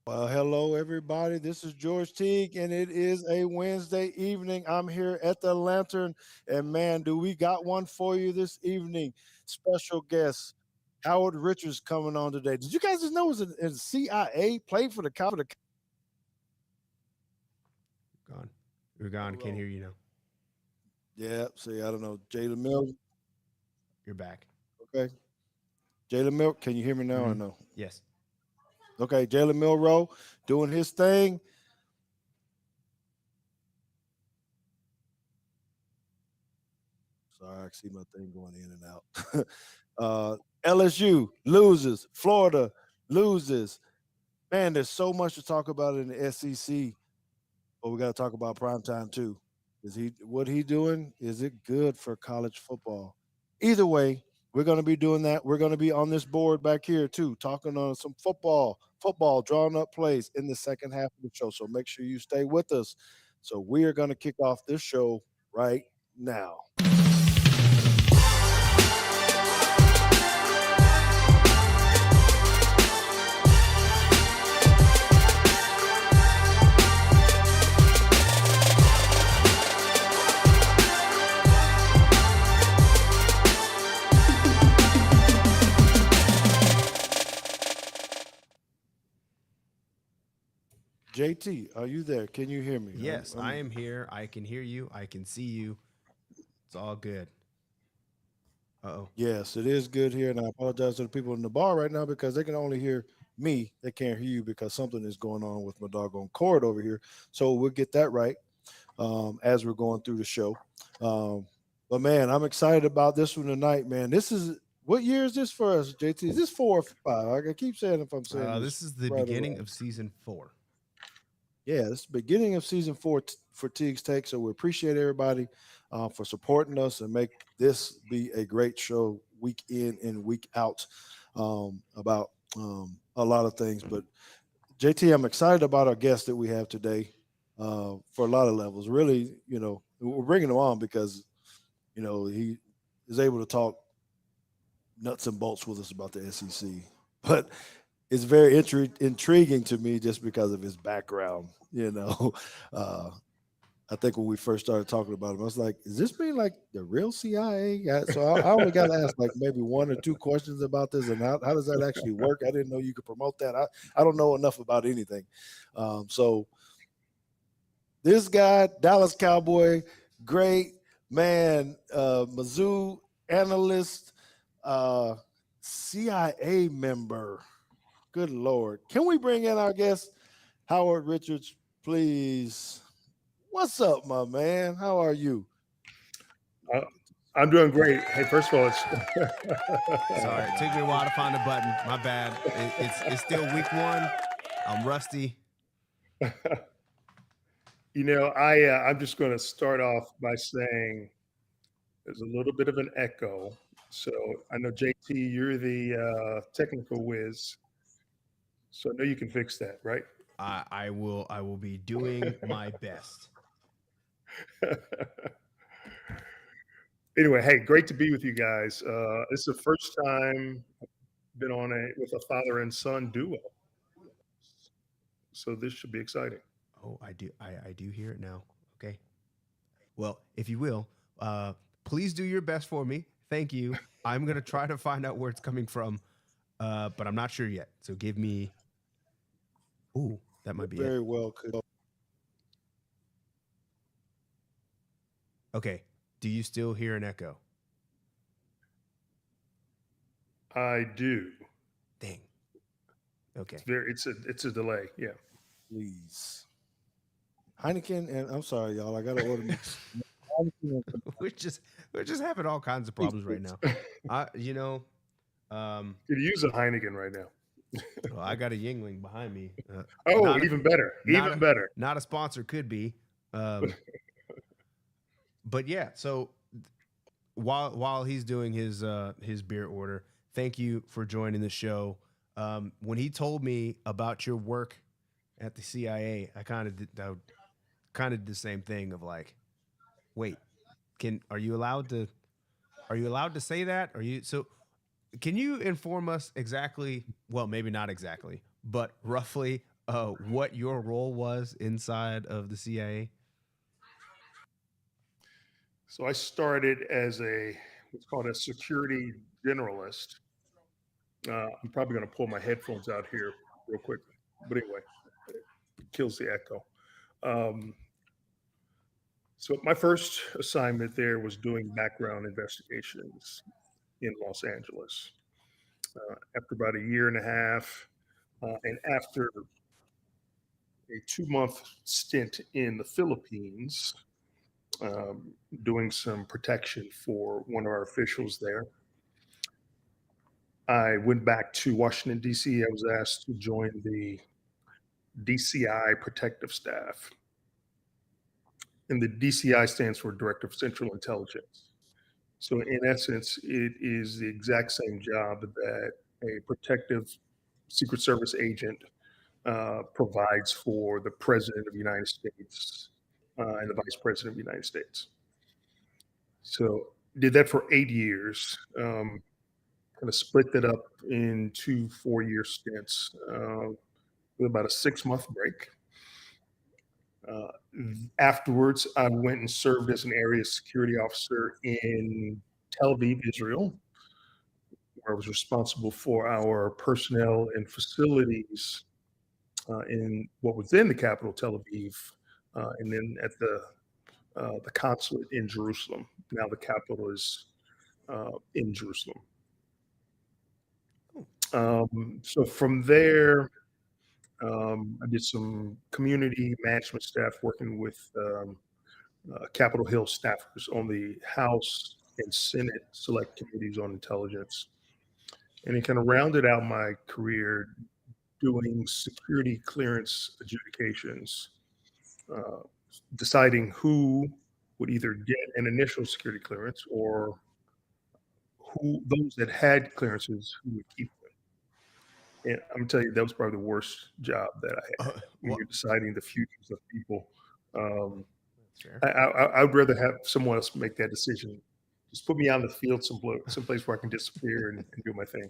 Well, hello, everybody. This is George Teague, and it is a Wednesday evening. I'm here at the Lantern, and man, do we got one for you this evening. Special guest, Howard Richards, coming on today. Did you guys just know it was a CIA played for the Gone. You're gone. Can't hear you now. Yeah, see, I don't know. Jalen Mills, You're back. okay. Jalen Milk, can you hear me now or Mm-hmm. no? Yes. Okay, Jalen Milroe doing his thing. Sorry, I see my thing going in and out. LSU loses. Florida loses. Man, there's so much to talk about in the SEC, but we got to talk about prime time too. Is he what he doing? Is it good for college football? Either way, we're going to be doing that. We're going to be on this board back here too, talking on some football, drawing up plays in the second half of the show. So make sure you stay with us. So we are going to kick off this show right now. JT, are you there? Can you hear me? Yes, I am here. I can hear you. I can see you. It's all good. Uh-oh. Yes, it is good here, and I apologize to the people in the bar right now because they can only hear me. They can't hear you because something is going on with my doggone cord over here. So we'll get that right as we're going through the show. But man, I'm excited about this one tonight, man. This is what year is this for us, JT? Is this 4 or 5? I keep saying if I'm saying this This is the right or beginning wrong. of season 4. Yeah, this is the beginning of season 4 for Teague's Take. So we appreciate everybody for supporting us and make this be a great show week in and week out about a lot of things. But JT, I'm excited about our guest that we have today for a lot of levels. Really, we're bringing him on because he is able to talk nuts and bolts with us about the SEC. But it's very intriguing to me just because of his background. uh, I think when we first started talking about him, I was like, "Is this being like the real CIA?" So I only got to ask like maybe one or two questions about this, and how does that actually work? I didn't know you could promote that. I don't know enough about anything. So this guy, Dallas Cowboy, great man, Mizzou analyst, uh, CIA member. Good Lord. Can we bring in our guest, Howard Richards, please? What's up, my man? How are you? Uh, I'm doing great. Hey, first of all, Sorry, it took me a while to find the button. My bad. It's still week 1. I'm rusty. I'm just going to start off by saying there's a little bit of an echo. So I know JT, you're the technical whiz, so I know you can fix that, right? I will be doing my best. Anyway, hey, great to be with you guys. This is the first time I've been on with a father and son duo, so this should be exciting. Oh, I do hear it now. Okay. Well, if you will, please do your best for me. Thank you. I'm gonna try to find out where it's coming from, but I'm not sure yet. So give me. Ooh, that might be it. Very well. Could Okay. Do you still hear an echo? I do. Dang. Okay. It's a delay. Yeah. please. Heineken, and I'm sorry, y'all. I got to order me Heineken and some we're just we're just having all kinds of ice, problems right please. now. I you know, um, Could use a Heineken right now. well, I got a Yingling behind me. Oh, Not a even better. not Even a better. not a sponsor could be. Um, but yeah. So while he's doing his beer order, thank you for joining the show. When he told me about your work at the CIA, I kind of did the same thing of like, wait, can are you allowed to say that? Are you so? Can you inform us exactly? Well, maybe not exactly, but roughly what your role was inside of the CIA? So I started as what's called a security generalist. I'm probably going to pull my headphones out here real quick, but anyway, it kills the echo. Um, so my first assignment there was doing background investigations in Los Angeles. After about a year and a half, and after a 2-month stint in the Philippines, um, doing some protection for one of our officials there, I went back to Washington, D.C. I was asked to join the DCI protective staff. And the DCI stands for Director of Central Intelligence. So, in essence, it is the exact same job that a protective Secret Service agent provides for the President of the United States and the Vice President of the United States. So, did that for 8 years. Kind of split that up into 4-year stints with about a 6-month break. Uh, Afterwards, I went and served as an area security officer in Tel Aviv, Israel, where I was responsible for our personnel and facilities in what was then the capital, Tel Aviv, and then at the consulate in Jerusalem. Now the capital is in Jerusalem. So from there, I did some community management staff working with Capitol Hill staffers on the House and Senate select committees on intelligence. And it kind of rounded out my career doing security clearance adjudications, uh, deciding who would either get an initial security clearance or who those that had clearances who would keep them. And I'm telling you, that was probably the worst job that I had when Well, you're deciding the futures of people. Um, that's fair. I would rather have someone else make that decision. Just put me out in the field someplace where I can disappear and do my thing.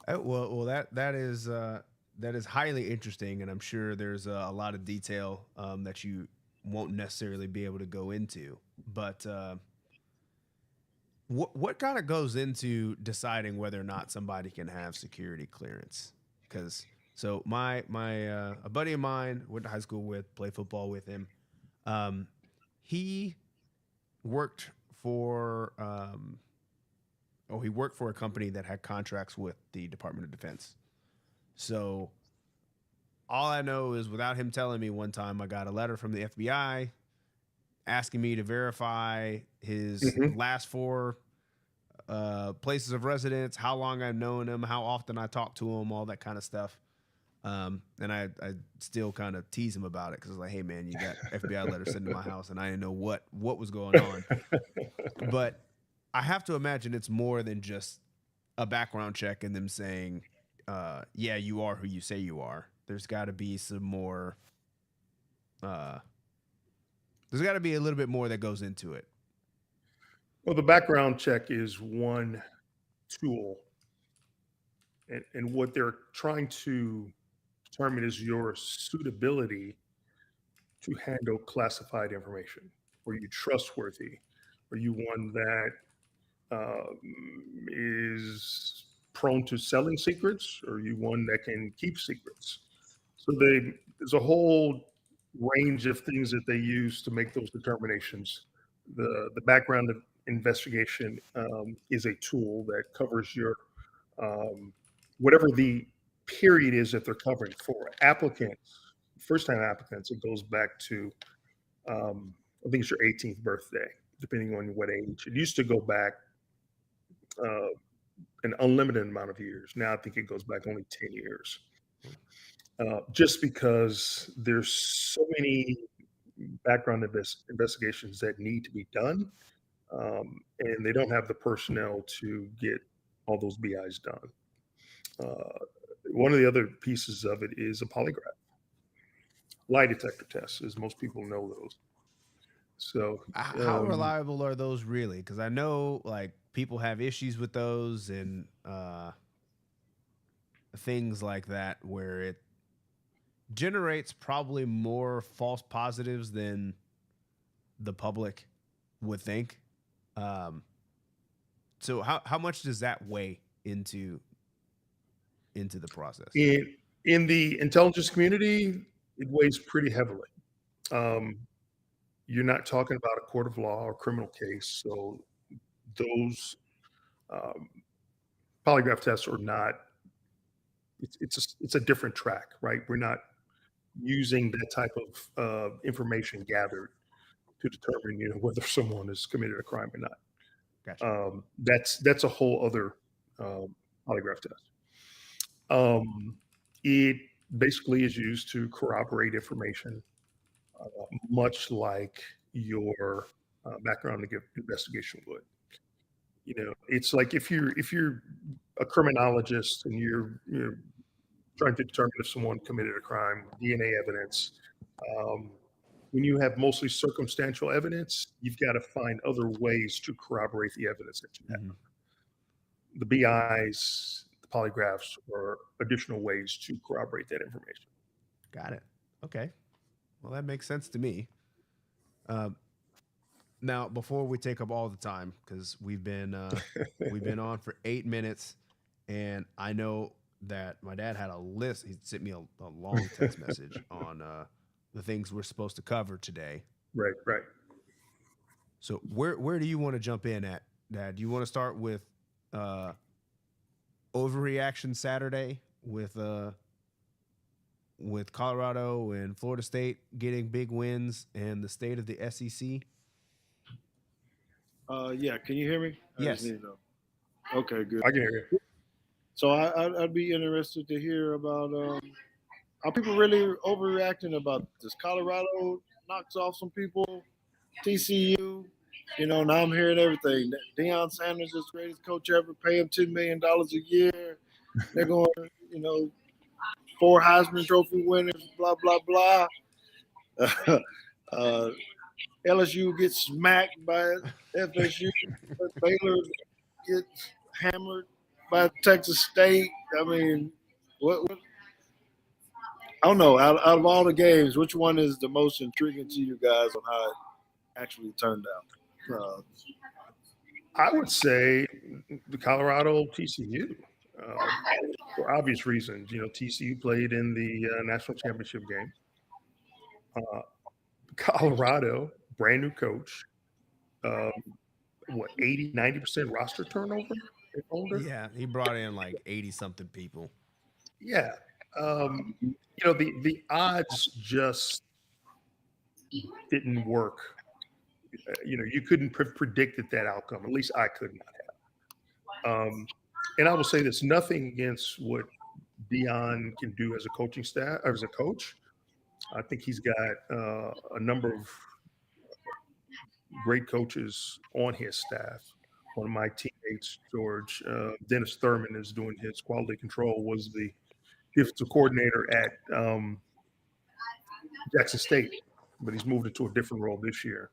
Well, that is highly interesting, and I'm sure there's a lot of detail that you won't necessarily be able to go into. But what kind of goes into deciding whether or not somebody can have security clearance? Because so my a buddy of mine went to high school with, played football with him. Um, he worked for he worked for a company that had contracts with the Department of Defense. So all I know is without him telling me, one time I got a letter from the FBI asking me to verify his Hmm. last four places of residence, how long I've known him, how often I talk to him, all that kind of stuff. And I still kind of tease him about it because I was like, hey man, you got FBI letters sent to my house and I didn't know what was going on. But I have to imagine it's more than just a background check and them saying, yeah, you are who you say you are. There's got to be some more. There's got to be a little bit more that goes into it. Well, the background check is one tool, and what they're trying to determine is your suitability to handle classified information. Are you trustworthy? Are you one that is prone to selling secrets? Or are you one that can keep secrets? So there's a whole range of things that they use to make those determinations. The background of investigation is a tool that covers your whatever the period is that they're covering for applicants. First time applicants, it goes back to I think it's your 18th birthday, depending on what age. It used to go back uh, an unlimited amount of years. Now I think it goes back only 10 years. Just because there's so many background investigations that need to be done, and they don't have the personnel to get all those BIs done. One of the other pieces of it is a polygraph, lie detector tests, as most people know those. So, How reliable are those really? Because I know like people have issues with those, and things like that where it generates probably more false positives than the public would think. Um, so how much does that weigh into the process? In the intelligence community, it weighs pretty heavily. Um, you're not talking about a court of law or criminal case, so those um, polygraph tests are not. It's a different track, right? We're not using that type of information gathered to determine, whether someone has committed a crime or not. Gotcha. That's a whole other polygraph test. It basically is used to corroborate information, much like your background investigation would. It's like if you're a criminologist and you're trying to determine if someone committed a crime, DNA evidence. Um, when you have mostly circumstantial evidence, you've got to find other ways to corroborate the evidence that you have. Mhm. The BIs, the polygraphs, or additional ways to corroborate that information. Got it. Okay. Well, that makes sense to me. Um, Now, before we take up all the time, because we've been on for 8 minutes, and I know that my dad had a list. He sent me a long text message on the things we're supposed to cover today. Right, right. So where do you want to jump in at, Dad? Do you want to start with overreaction Saturday with Colorado and Florida State getting big wins and the state of the SEC? Yeah, can you hear me? Yes. Okay, good. I can hear you. So I'd be interested to hear about are people really overreacting about this? Colorado knocks off some people, TCU. Now I'm hearing everything. Deion Sanders is the greatest coach ever. Pay him $10 million a year. They're going, 4 Heisman Trophy winners. Blah blah blah. LSU gets smacked by FSU. Baylor gets hammered by Texas State. I mean, what I don't know. Out of all the games, which one is the most intriguing to you guys on how it actually turned out? I would say the Colorado TCU, for obvious reasons. TCU played in the national championship game. Colorado, brand new coach, 80, 90% roster turnover older? Yeah, he brought in like 80 something people. Yeah. The odds just didn't work. You couldn't have predicted that outcome. At least I could not have. And I will say this: nothing against what Deion can do as a coaching staff, or as a coach. I think he's got a number of great coaches on his staff. One of my teammates, George Dennis Thurman, is doing his quality control. Was the defensive coordinator at Jackson State, but he's moved into a different role this year.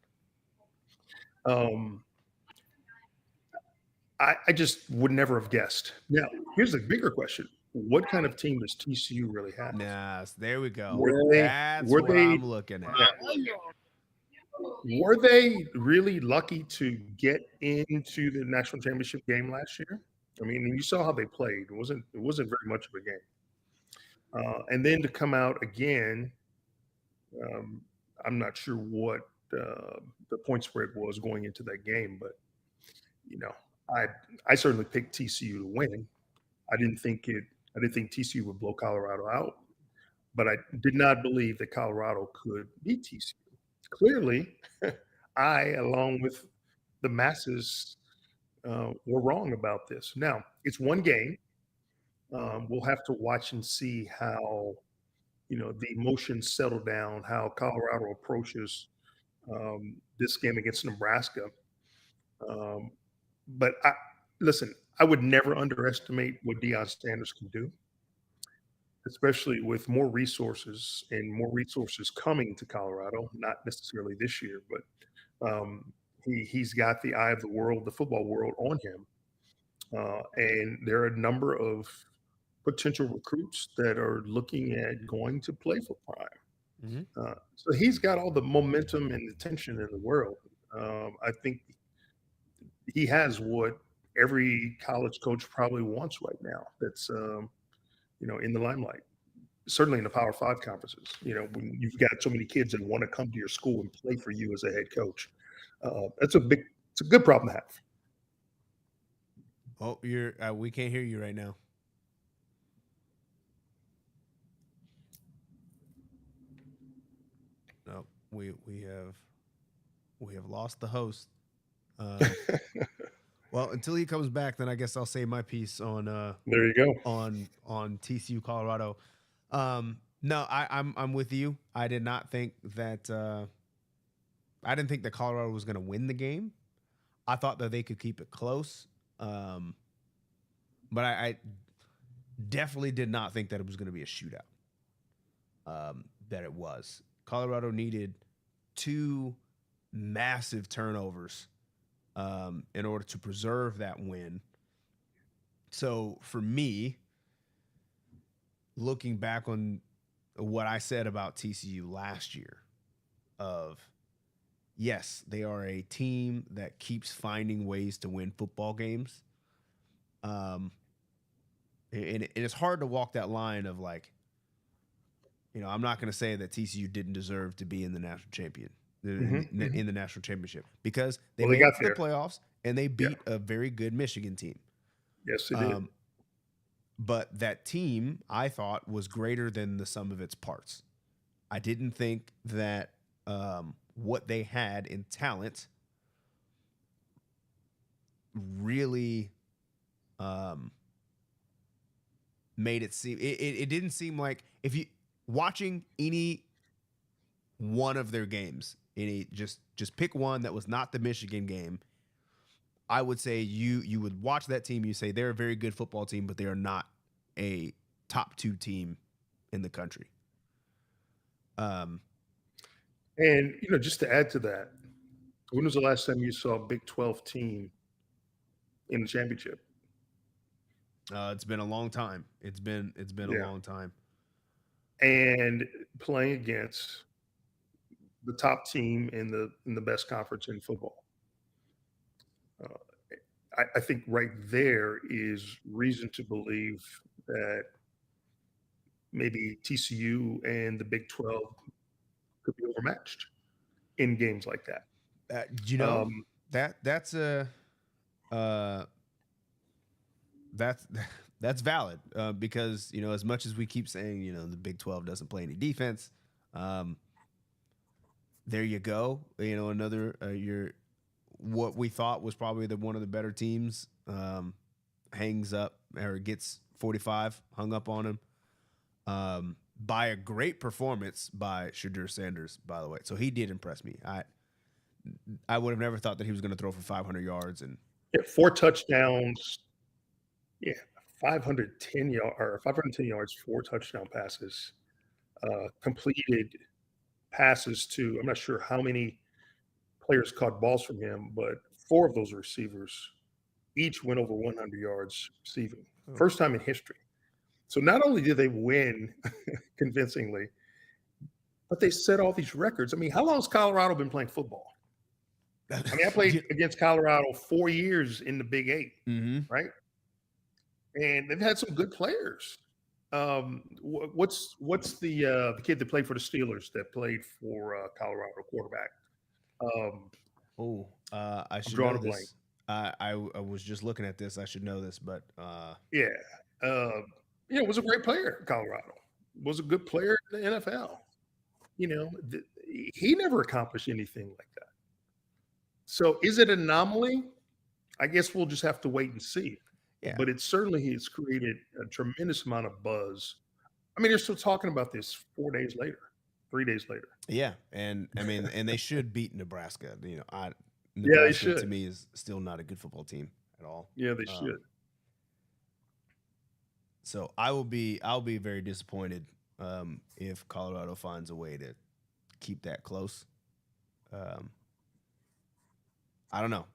I just would never have guessed. Now, here's the bigger question: what kind of team does TCU really have? Nah, there we go. Were what they- I'm looking at. Were they really lucky to get into the national championship game last year? I mean, you saw how they played. It wasn't very much of a game. And then to come out again, I'm not sure what the point spread was going into that game, but I certainly picked TCU to win. I didn't think TCU would blow Colorado out, but I did not believe that Colorado could beat TCU. Clearly, I, along with the masses, were wrong about this. Now, it's one game. We'll have to watch and see how, the emotions settle down, how Colorado approaches this game against Nebraska. But listen, I would never underestimate what Deion Sanders can do, especially with more resources and more resources coming to Colorado, not necessarily this year, but he's got the eye of the world, the football world on him. And there are a number of potential recruits that are looking at going to play for Prime. Mm-hmm. So he's got all the momentum and attention in the world. I think he has what every college coach probably wants right now. That's in the limelight. Certainly in the Power Five conferences. When you've got so many kids that want to come to your school and play for you as a head coach, it's a good problem to have. Oh, we can't hear you right now. No, we have lost the host. Well, until he comes back, then I guess I'll say my piece on There you go. on TCU Colorado. No, I'm with you. I did not think that I didn't think that Colorado was going to win the game. I thought that they could keep it close. But I definitely did not think that it was going to be a shootout. That it was. Colorado needed 2 massive turnovers in order to preserve that win. So for me, looking back on what I said about TCU last year, of yes, they are a team that keeps finding ways to win football games. And it's hard to walk that line of like, I'm not going to say that TCU didn't deserve to be in the national in the national championship, because they made it to the playoffs and they beat a very good Michigan team. Yes, they did. But that team, I thought, was greater than the sum of its parts. I didn't think that what they had in talent really made it seem. It didn't seem like, if you watching any one of their games, just pick one that was not the Michigan game, I would say you would watch that team, you say they're a very good football team, but they are not a top 2 team in the country. And just to add to that, when was the last time you saw a Big 12 team in the championship? It's been a long time. It's been a long time. And playing against the top team in the best conference in football. I think right there is reason to believe that maybe TCU and the Big 12 could be overmatched in games like that. That's that's valid, because as much as we keep saying the Big 12 doesn't play any defense, there you go. Another what we thought was probably one of the better teams hangs up or gets 45 hung up on him by a great performance by Deion Sanders, by the way. So he did impress me. I would have never thought that he was going to throw for 500 yards and 4 touchdowns. 510 yards, 4 touchdown passes, completed passes to, I'm not sure how many players caught balls from him, but 4 of those receivers each went over 100 yards receiving. First time in history. So not only did they win convincingly, but they set all these records. I mean, how long has Colorado been playing football? I mean, I played against Colorado 4 years in the Big 8, right? And they've had some good players. What's the kid that played for the Steelers that played for Colorado, quarterback? I should know this. I was just looking at this. I should know this, but was a great player in Colorado. Was a good player in the NFL. He never accomplished anything like that. So is it an anomaly? I guess we'll just have to wait and see. Yeah. But it certainly has created a tremendous amount of buzz. I mean, they're still talking about this 4 days later, 3 days later. Yeah, and I mean, and they should beat Nebraska. Nebraska, they should. To me, is still not a good football team at all. Yeah, they should. So I'll be very disappointed if Colorado finds a way to keep that close. I don't know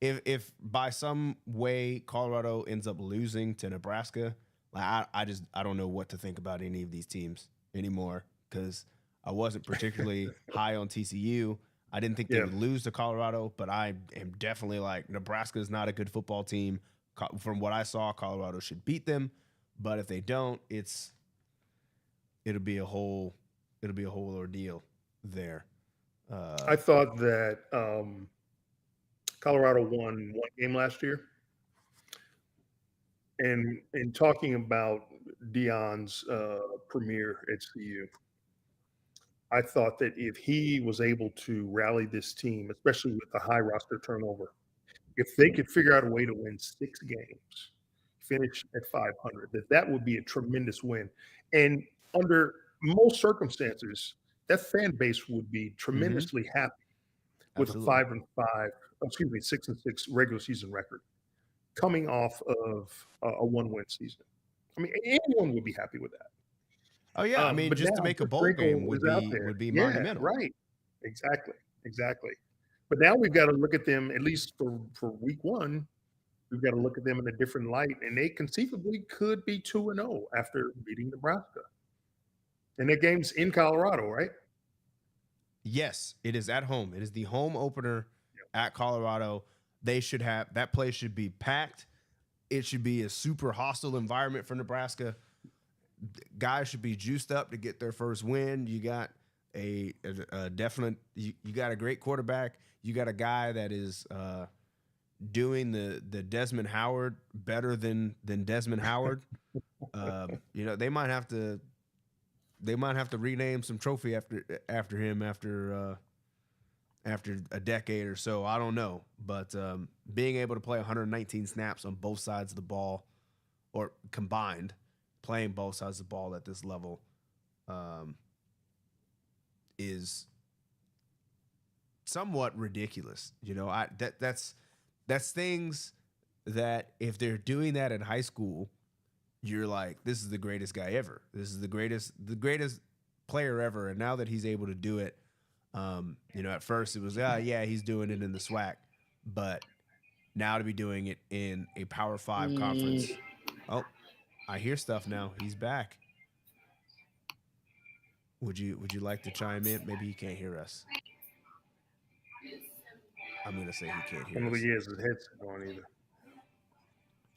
if by some way Colorado ends up losing to Nebraska. Like I don't know what to think about any of these teams anymore because I wasn't particularly high on TCU. I didn't think they Yeah. would lose to Colorado, but I am definitely like Nebraska is not a good football team. From what I saw, Colorado should beat them, but if they don't, it'll be a whole ordeal there. I thought that Colorado won one game last year. And in talking about Deion's premiere at CU, I thought that if he was able to rally this team, especially with the high roster turnover, if they could figure out a way to win 6 games, finish at 500, that would be a tremendous win. And under most circumstances, that fan base would be tremendously happy with a Absolutely. 6-6 regular season record coming off of a 1-win season. I mean, anyone would be happy with that. Oh yeah, I mean, But just now to make a the bowl sprinkle game is out there. would be Yeah, monumental. right. Exactly. But now we've got to look at them, at least for week 1, we've got to look at them in a different light, and they conceivably could be 2-0 after beating Nebraska. And that game's in Colorado, right? Yes, it is at home. It is the home opener at Colorado. They should have that place should be packed. It should be a super hostile environment for Nebraska. Guys should be juiced up to get their first win. You got a definite. You got a great quarterback. You got a guy that is doing the Desmond Howard better than Desmond Howard. They might have to rename some trophy after him after a decade or so. I don't know, but being able to play 119 snaps on both sides of the ball, or combined, playing both sides of the ball at this level, is somewhat ridiculous. That's things that if they're doing that in high school, you're like, this is the greatest guy ever. This is the greatest player ever. And now that he's able to do it, at first it was, yeah, he's doing it in the SWAC, but now to be doing it in a Power 5 conference. Oh, I hear stuff now. He's back. Would you like to chime in? Maybe he can't hear us. I'm gonna say he can't I hear don't us. think he has his headset on either.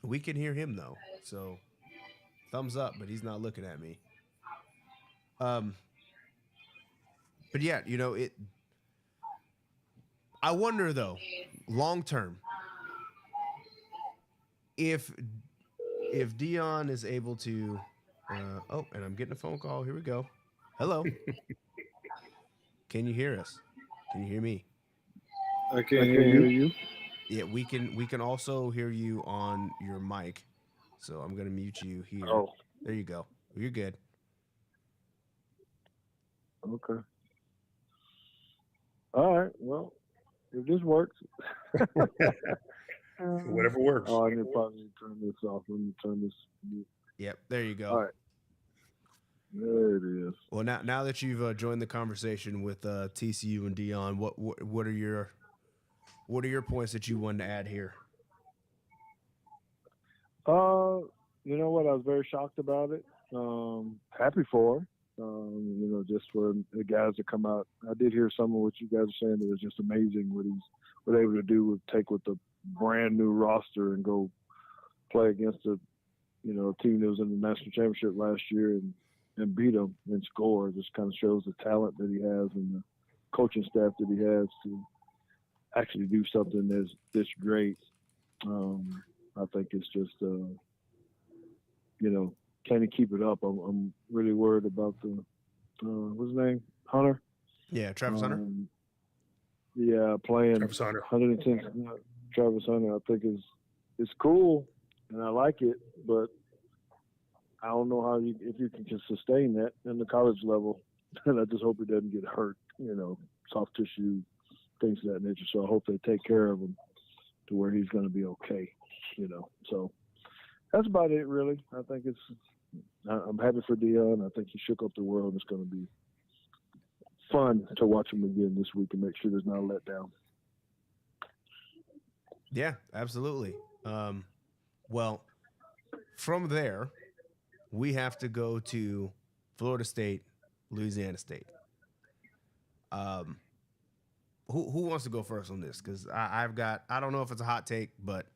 We can hear him though, so thumbs up. But he's not looking at me. But yeah, it. I wonder though, long term, if Deion is able to. And I'm getting a phone call. Here we go. Hello. Can you hear us? Can you hear me? I can't hear you. Yeah, we can also hear you on your mic. So I'm gonna mute you here. Oh, There you go. You're good. okay. All right. Well, if this works. Whatever works. Oh, I need probably turn this off. Let me turn this. Yep, there you go. All right. There it is. Well, now that you've joined the conversation with TCU and Deion, what are your points that you wanted to add here? You know what? I was very shocked about it. Happy for him. Just for the guys to come out. I did hear some of what you guys are saying. It was just amazing what he's able to do with the brand new roster and go play against a team that was in the national championship last year and beat them and score. It just kind of shows the talent that he has and the coaching staff that he has to actually do something that's this great. I think it's just, can he keep it up? I'm really worried about the, what's his name? Hunter? Yeah, Travis Hunter. Yeah, playing Travis Hunter. 110. Travis Hunter, I think it's cool, and I like it, but I don't know if you can just sustain that in the college level. And I just hope he doesn't get hurt, soft tissue, things of that nature. So I hope they take care of him to where he's going to be okay, So that's about it, really. I think I'm happy for Deion. I think he shook up the world. It's going to be fun to watch him again this week and make sure there's not a letdown. Yeah, absolutely. Well, from there, we have to go to Florida State, Louisiana State. Who wants to go first on this? Because I don't know if it's a hot take, but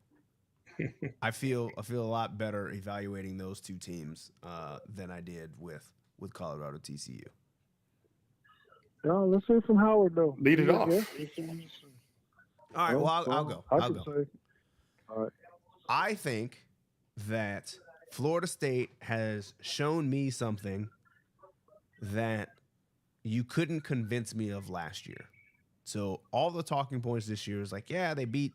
I feel a lot better evaluating those two teams than I did with Colorado TCU. Yeah, let's hear from Howard though. Lead it off. All right, well I'll go. I'll go. Say. All right. I think that Florida State has shown me something that you couldn't convince me of last year. So all the talking points this year is like, yeah, they beat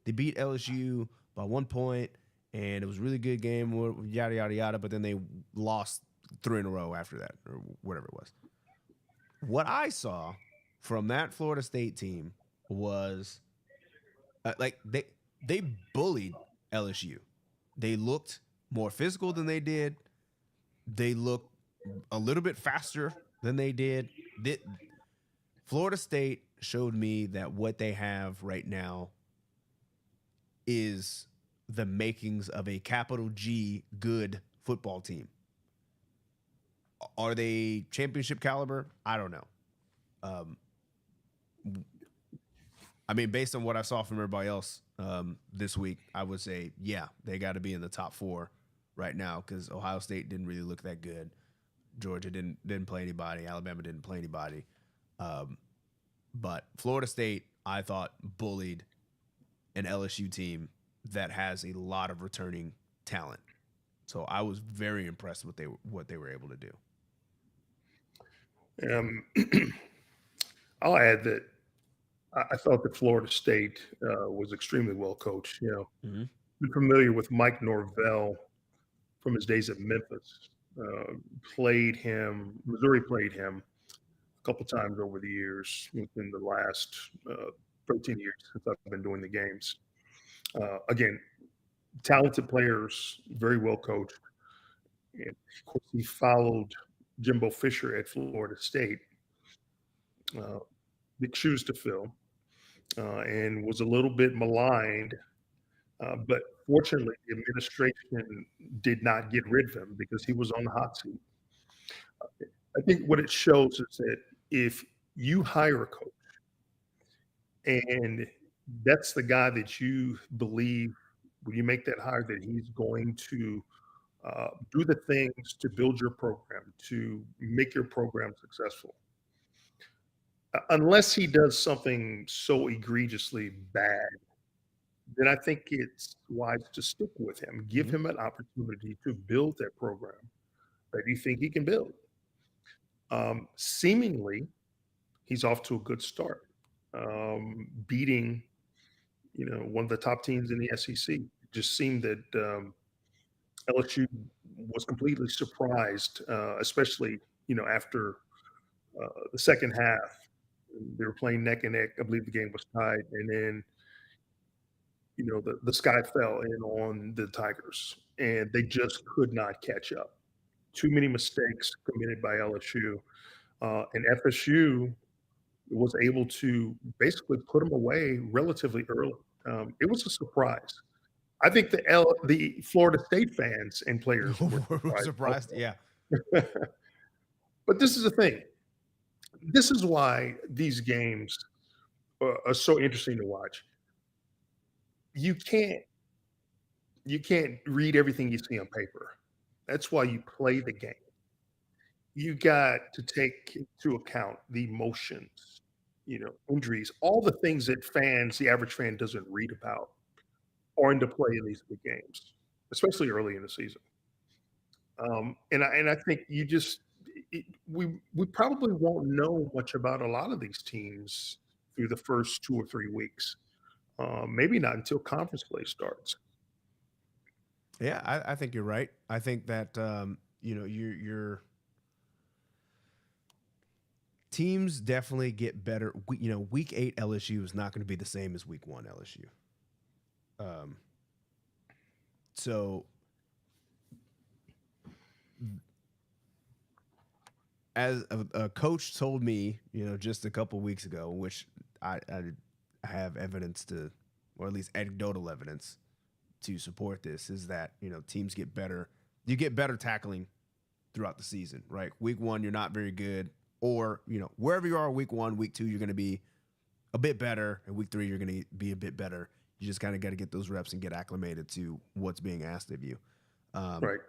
LSU by 1 point, and it was a really good game, yada yada yada. But then they lost 3 in a row after that, or whatever it was. What I saw from that Florida State team was like they bullied LSU. They looked more physical than they did. They looked a little bit faster than they did. Florida State showed me that what they have right now is the makings of a capital G good football team. Are they championship caliber? I don't know. I mean, based on what I saw from everybody else this week, I would say, yeah, they got to be in the top 4 right now because Ohio State didn't really look that good. Georgia didn't play anybody. Alabama didn't play anybody. But Florida State, I thought, bullied an LSU team that has a lot of returning talent. So I was very impressed with what they were able to do. I'll add that I thought that Florida State was extremely well coached. You know, I'm familiar with Mike Norvell from his days at Memphis. Missouri played him a couple times over the years within the last 13 years since I've been doing the games. Again, talented players, very well coached. And of course, he followed Jimbo Fisher at Florida State. Big shoes to fill, and was a little bit maligned. But fortunately, the administration did not get rid of him because he was on the hot seat. I think what it shows is that if you hire a coach and that's the guy that you believe when you make that hire that he's going to do the things to build your program, to make your program successful. Unless he does something so egregiously bad, then I think it's wise to stick with him, give him an opportunity to build that program that you think he can build. Seemingly, he's off to a good start, beating, one of the top teams in the SEC. It just seemed that LSU was completely surprised, especially, after the second half. They were playing neck and neck. I believe the game was tied. And then, the sky fell in on the Tigers, and they just could not catch up. Too many mistakes committed by LSU. And FSU was able to basically put them away relatively early. It was a surprise. I think the Florida State fans and players were surprised. Yeah. But this is the thing. This is why these games are so interesting to watch. You can't read everything you see on paper. That's why you play the game. You got to take into account the emotions, injuries, all the things that the average fan doesn't read about are into play in these big games, especially early in the season. And I think we probably won't know much about a lot of these teams through the first 2 or 3 weeks. Maybe not until conference play starts. Yeah, I think you're right. I think that your teams definitely get better. Week 8 LSU is not going to be the same as week 1 LSU. So as a coach told me, just a couple weeks ago, which I have evidence to, or at least anecdotal evidence to support this, is that teams get better you get better tackling throughout the season, right? Week 1, you're not very good, or wherever you are, week 1, week 2, you're going to be a bit better, and week 3, you're going to be a bit better. You just kind of got to get those reps and get acclimated to what's being asked of you. Right.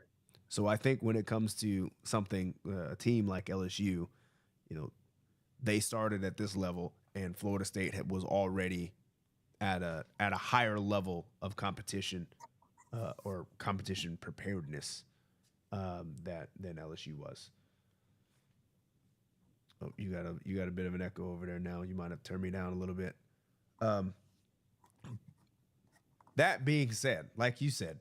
So I think when it comes to something, a team like LSU, they started at this level, and Florida State was already at a higher level of competition or competition preparedness than LSU was. Oh, you got a bit of an echo over there now. You might have turned me down a little bit. That being said, like you said,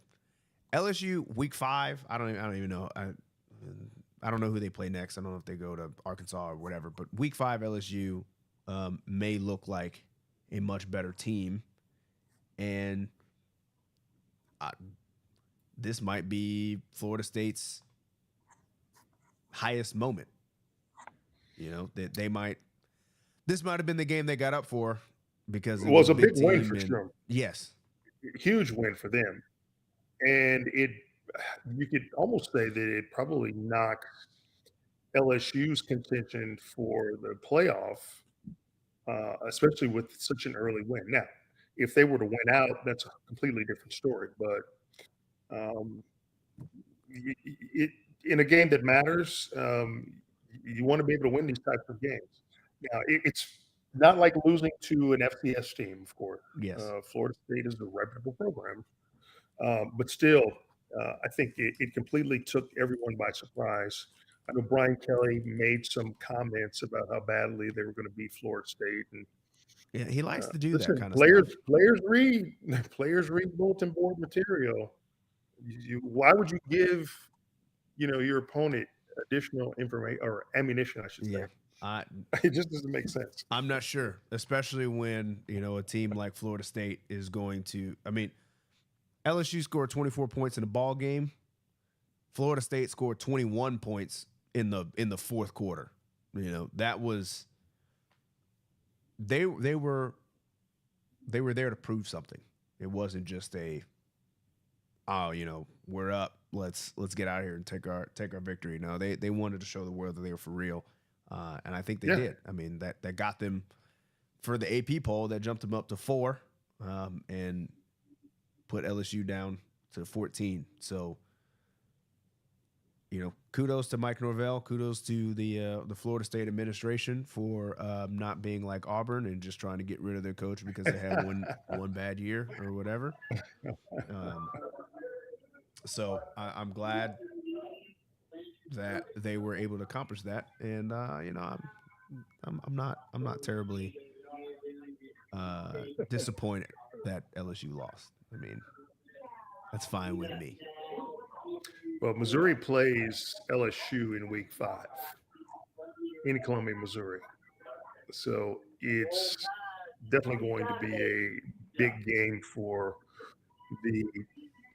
LSU week 5. I don't even know. I don't know who they play next. I don't know if they go to Arkansas or whatever. But week 5 LSU may look like a much better team, and this might be Florida State's highest moment. That they might. This might have been the game they got up for because it was a big team win for sure. Yes, huge win for them, and you could almost say that it probably knocked LSU's contention for the playoff, especially with such an early win. Now, if they were to win out, that's a completely different story. But in a game that matters, you want to be able to win these types of games. Now, it's not like losing to an FCS team, of course. Yes. Florida State is a reputable program. But still, I think it completely took everyone by surprise. I know Brian Kelly made some comments about how badly they were going to beat Florida State, and yeah, he likes to do that kind of stuff. Players read bulletin board material. Why would you give your opponent additional information or ammunition? I should say. Yeah. It just doesn't make sense. I'm not sure, especially when a team like Florida State is going to. I mean, LSU scored 24 points in a ball game. Florida State scored 21 points in the fourth quarter. That was they were there to prove something. It wasn't just we're up. Let's get out of here and take our victory. No, they wanted to show the world that they were for real, and I think they did. I mean that got them for the AP poll. That jumped them up to 4, and put LSU down to 14. So, kudos to Mike Norvell. Kudos to the Florida State administration for not being like Auburn and just trying to get rid of their coach because they had one bad year or whatever. So I'm glad that they were able to accomplish that, and I'm not terribly disappointed that LSU lost. I mean, that's fine with me. Well, Missouri plays LSU in week 5 in Columbia, Missouri. So it's definitely going to be a big game for the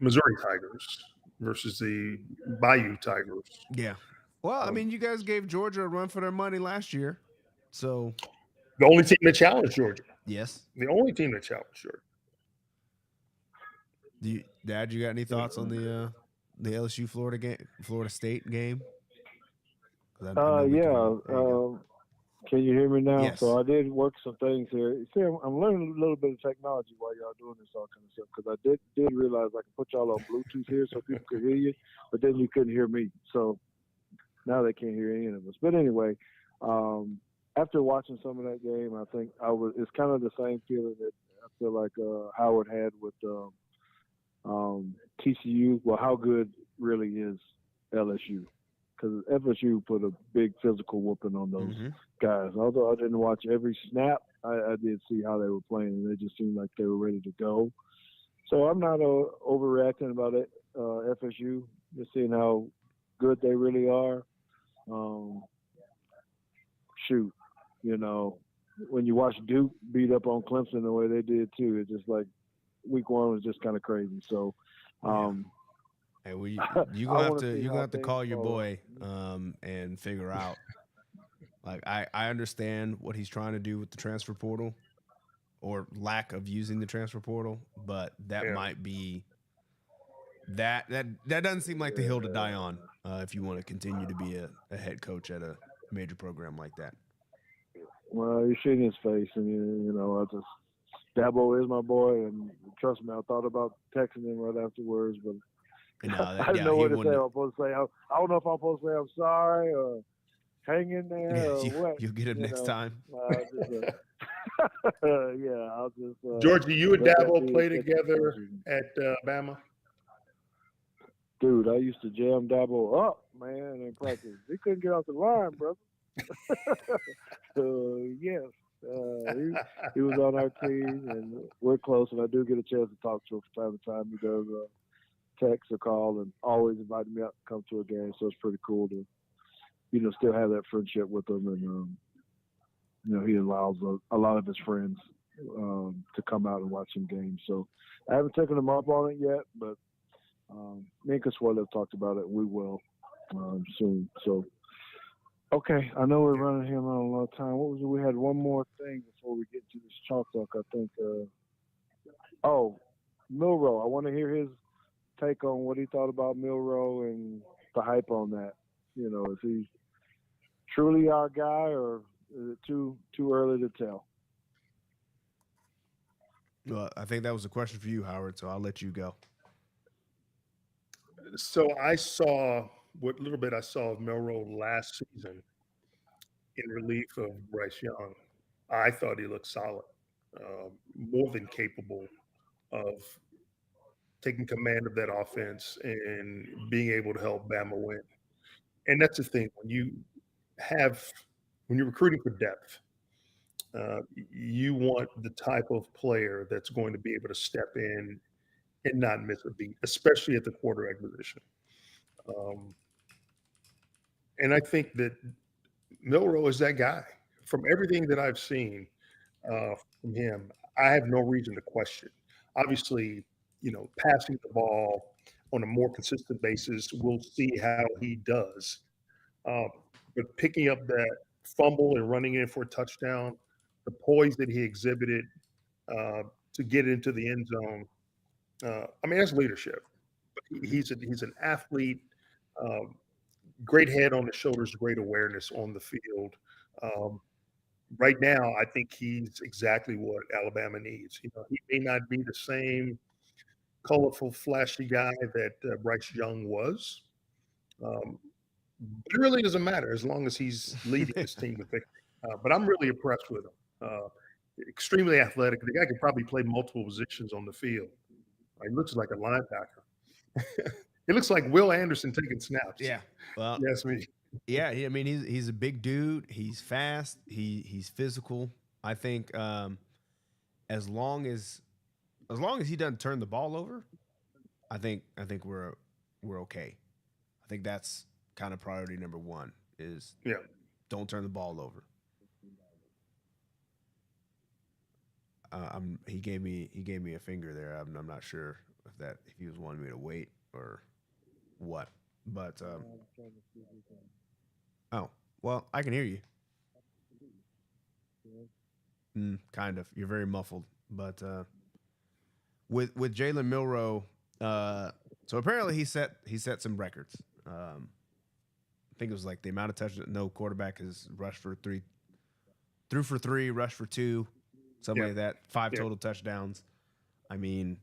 Missouri Tigers versus the Bayou Tigers. Yeah. Well, I mean, you guys gave Georgia a run for their money last year. So the only team that challenged Georgia. Yes. The only team that challenged Georgia. Dad, you got any thoughts on the LSU Florida State game? Can you hear me now? Yes. So I did work some things here. See, I'm learning a little bit of technology while y'all doing this all kind of stuff because I did realize I could put y'all on Bluetooth here so people could hear you, but then you couldn't hear me. So now they can't hear any of us. But anyway, after watching some of that game, I think it's kind of the same feeling that I feel like Howard had with TCU. Well, how good really is LSU? Because FSU put a big physical whooping on those guys. Although I didn't watch every snap, I did see how they were playing, and they just seemed like they were ready to go. So I'm not overreacting about it. FSU, just seeing how good they really are. When you watch Duke beat up on Clemson the way they did too, it's just like week 1 was just kind of crazy. So. Hey, well, you gonna have to call your boy and figure out. Like I understand what he's trying to do with the transfer portal, or lack of using the transfer portal, but that might be that doesn't seem like the hill to die on if you want to continue to be a head coach at a major program like that. Well, you seen his face, and you know, I just Dabo is my boy, and trust me, I thought about texting him right afterwards, but No, I didn't know what to say. I'm supposed to say. I don't know if I'm supposed to say I'm sorry or hang in there or what. You'll get it next time. Yeah, I'll just. Georgie, you and Dabo play together at Bama? Dude, I used to jam Dabo up, man, in practice. He couldn't get off the line, brother. Yes, he was on our team, and we're close, and I do get a chance to talk to him from time to time. He does text or call, and always invited me out to come to a game, so it's pretty cool to, you know, still have that friendship with him, and you know, he allows a lot of his friends to come out and watch some games. So I haven't taken him up on it yet, but me and Consuelo have talked about it, and we will soon. So, okay, I know we're running him on a lot of time. What was it? We had one more thing before we get to this chalk talk, I think. Milroe. I want to hear his take on what he thought about Milroe and the hype on that. You know, is he truly our guy, or is it too early to tell? Well, I think that was a question for you, Howard, so I'll let you go. So I saw what little bit I saw of Milroe last season in relief of Bryce Young. I thought he looked solid, more than capable of taking command of that offense and being able to help Bama win. And that's the thing, when you're recruiting for depth, you want the type of player that's going to be able to step in and not miss a beat, especially at the quarterback position. And I think that Milroe is that guy. From everything that I've seen from him, I have no reason to question. Obviously, you know, passing the ball on a more consistent basis, we'll see how he does. But picking up that fumble and running in for a touchdown, the poise that he exhibited to get into the end zone, I mean, that's leadership. He's an athlete, great head on the shoulders, great awareness on the field. Right now, I think he's exactly what Alabama needs. You know, he may not be the same colorful, flashy guy that Bryce Young was. But it really doesn't matter as long as he's leading his team to victory. But I'm really impressed with him. Extremely athletic. The guy can probably play multiple positions on the field. He looks like a linebacker. He looks like Will Anderson taking snaps. Yeah. Well, yes, me. Yeah, I mean he's a big dude. He's fast. He's physical. I think as long as he doesn't turn the ball over, I think we're okay. I think that's kind of priority number one is don't turn the ball over. He gave me a finger there. I'm not sure if he was wanting me to wait or what, but oh well, I can hear you. Kind of. You're very muffled, but with Jalen Milroe, so apparently he set some records. I think it was like the amount of touchdowns no quarterback has rushed for three, threw for three, rushed for two, something like that. 5 total touchdowns. I mean,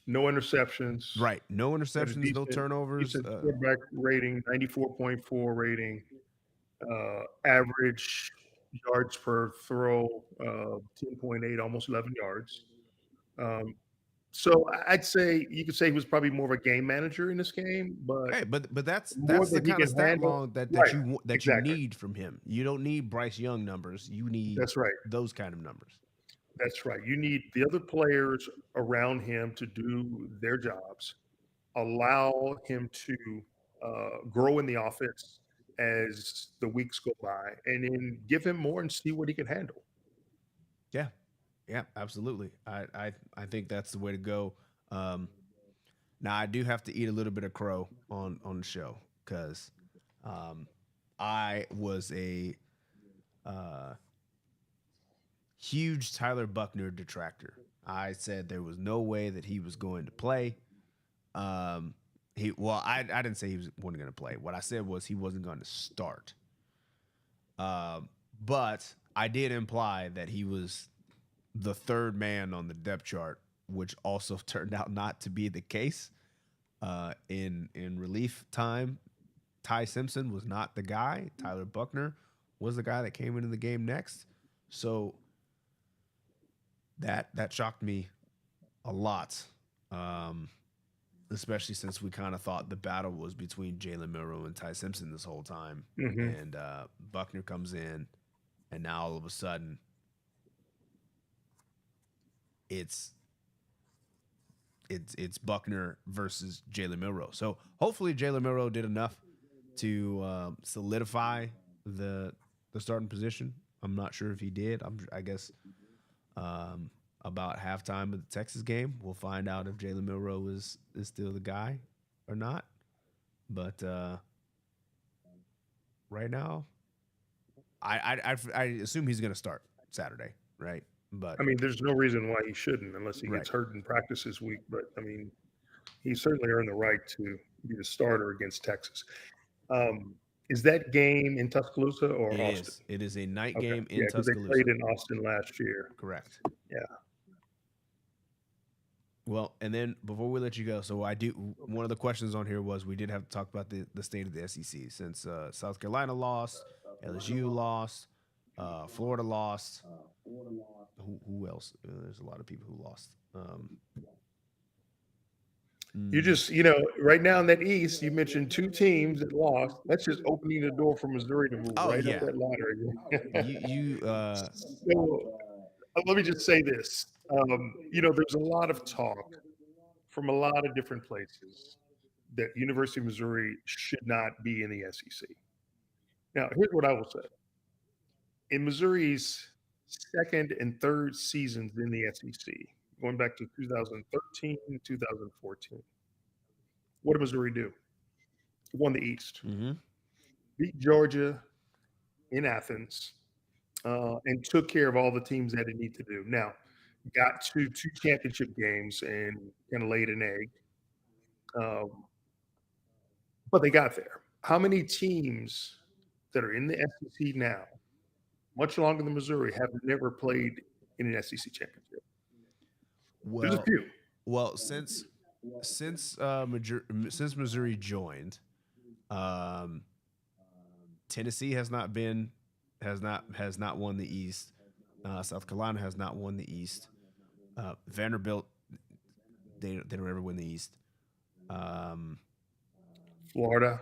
no interceptions. Right. No interceptions, no turnovers. Quarterback rating, 94.4 rating. Average yards per throw, 10.8, almost 11 yards. So I'd say you could say he was probably more of a game manager in this game, but hey, but that's the kind of stat log that you need from him. You don't need Bryce Young numbers. You need those kind of numbers. That's right. You need the other players around him to do their jobs, allow him to grow in the offense as the weeks go by, and then give him more and see what he can handle. Yeah, absolutely. I think that's the way to go. Now I do have to eat a little bit of crow on the show because I was a huge Tyler Buckner detractor. I said there was no way that he was going to play. I didn't say he wasn't going to play. What I said was he wasn't going to start. But I did imply that he was the third man on the depth chart, which also turned out not to be the case. In relief time, Ty Simpson was not the guy. Tyler Buckner was the guy that came into the game next. So that shocked me a lot, especially since we kind of thought the battle was between Jalen Milroe and Ty Simpson this whole time. Mhm. And Buckner comes in, and now all of a sudden it's Buckner versus Jalen Milroe. So hopefully Jalen Milroe did enough to solidify the starting position. I'm not sure if he did. I guess about halftime of the Texas game, we'll find out if Jalen Milroe is still the guy or not. But right now, I assume he's going to start Saturday, right? But I mean, there's no reason why he shouldn't unless he gets Right. hurt in practice this week. But I mean, he certainly earned the right to be the starter against Texas. Is that game in Tuscaloosa or it Austin? is. It is a night Okay. game in Yeah, because they Tuscaloosa. played in Austin last year. Correct. Yeah. Well, and then before we let you go, so one of the questions on here was we did have to talk about the state of the SEC since South Carolina lost, LSU lost, Florida lost. Who else? There's a lot of people who lost. You just, right now in that East, you mentioned two teams that lost. That's just opening the door for Missouri to move right yeah. up that ladder. you Let me just say this. There's a lot of talk from a lot of different places that University of Missouri should not be in the SEC. Now, here's what I will say. In Missouri's second and third seasons in the SEC, going back to 2013 and 2014, what did Missouri do? Won the East, beat Georgia in Athens, and took care of all the teams that it needed to do. Now, got to two championship games and kind of laid an egg. But they got there. How many teams that are in the SEC now, much longer than Missouri, have never played in an SEC championship? There's a few. Well, since Missouri joined, Tennessee has not won the East. South Carolina has not won the East. Vanderbilt, they don't ever win the East. Florida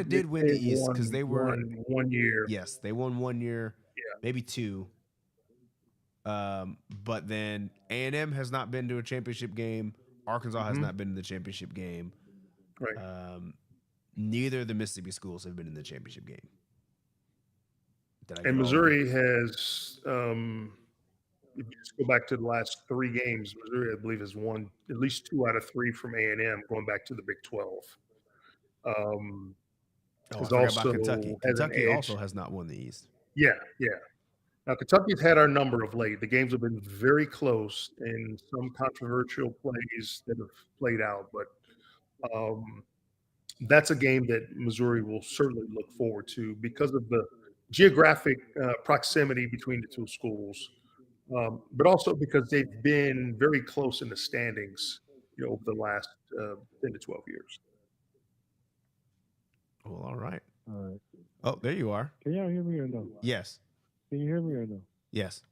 did win the East because they were 1 year. Yes, they won 1 year, Yeah. maybe 2. But then A&M has not been to a championship game. Arkansas has not been to the championship game. Right. Neither of the Mississippi schools have been in the championship game. And Missouri has, if you just go back to the last 3 games, Missouri, I believe, has won at least 2 out of 3 from A&M, going back to the Big 12. I forgot about Kentucky. Kentucky also has not won the East. Yeah. Now, Kentucky's had our number of late. The games have been very close and some controversial plays that have played out. But that's a game that Missouri will certainly look forward to because of the geographic proximity between the two schools, but also because they've been very close in the standings, over the last 10 to 12 years. Well, all right. All right. Oh, there you are. Can y'all hear me or no? Yes. Can you hear me or no? Yes.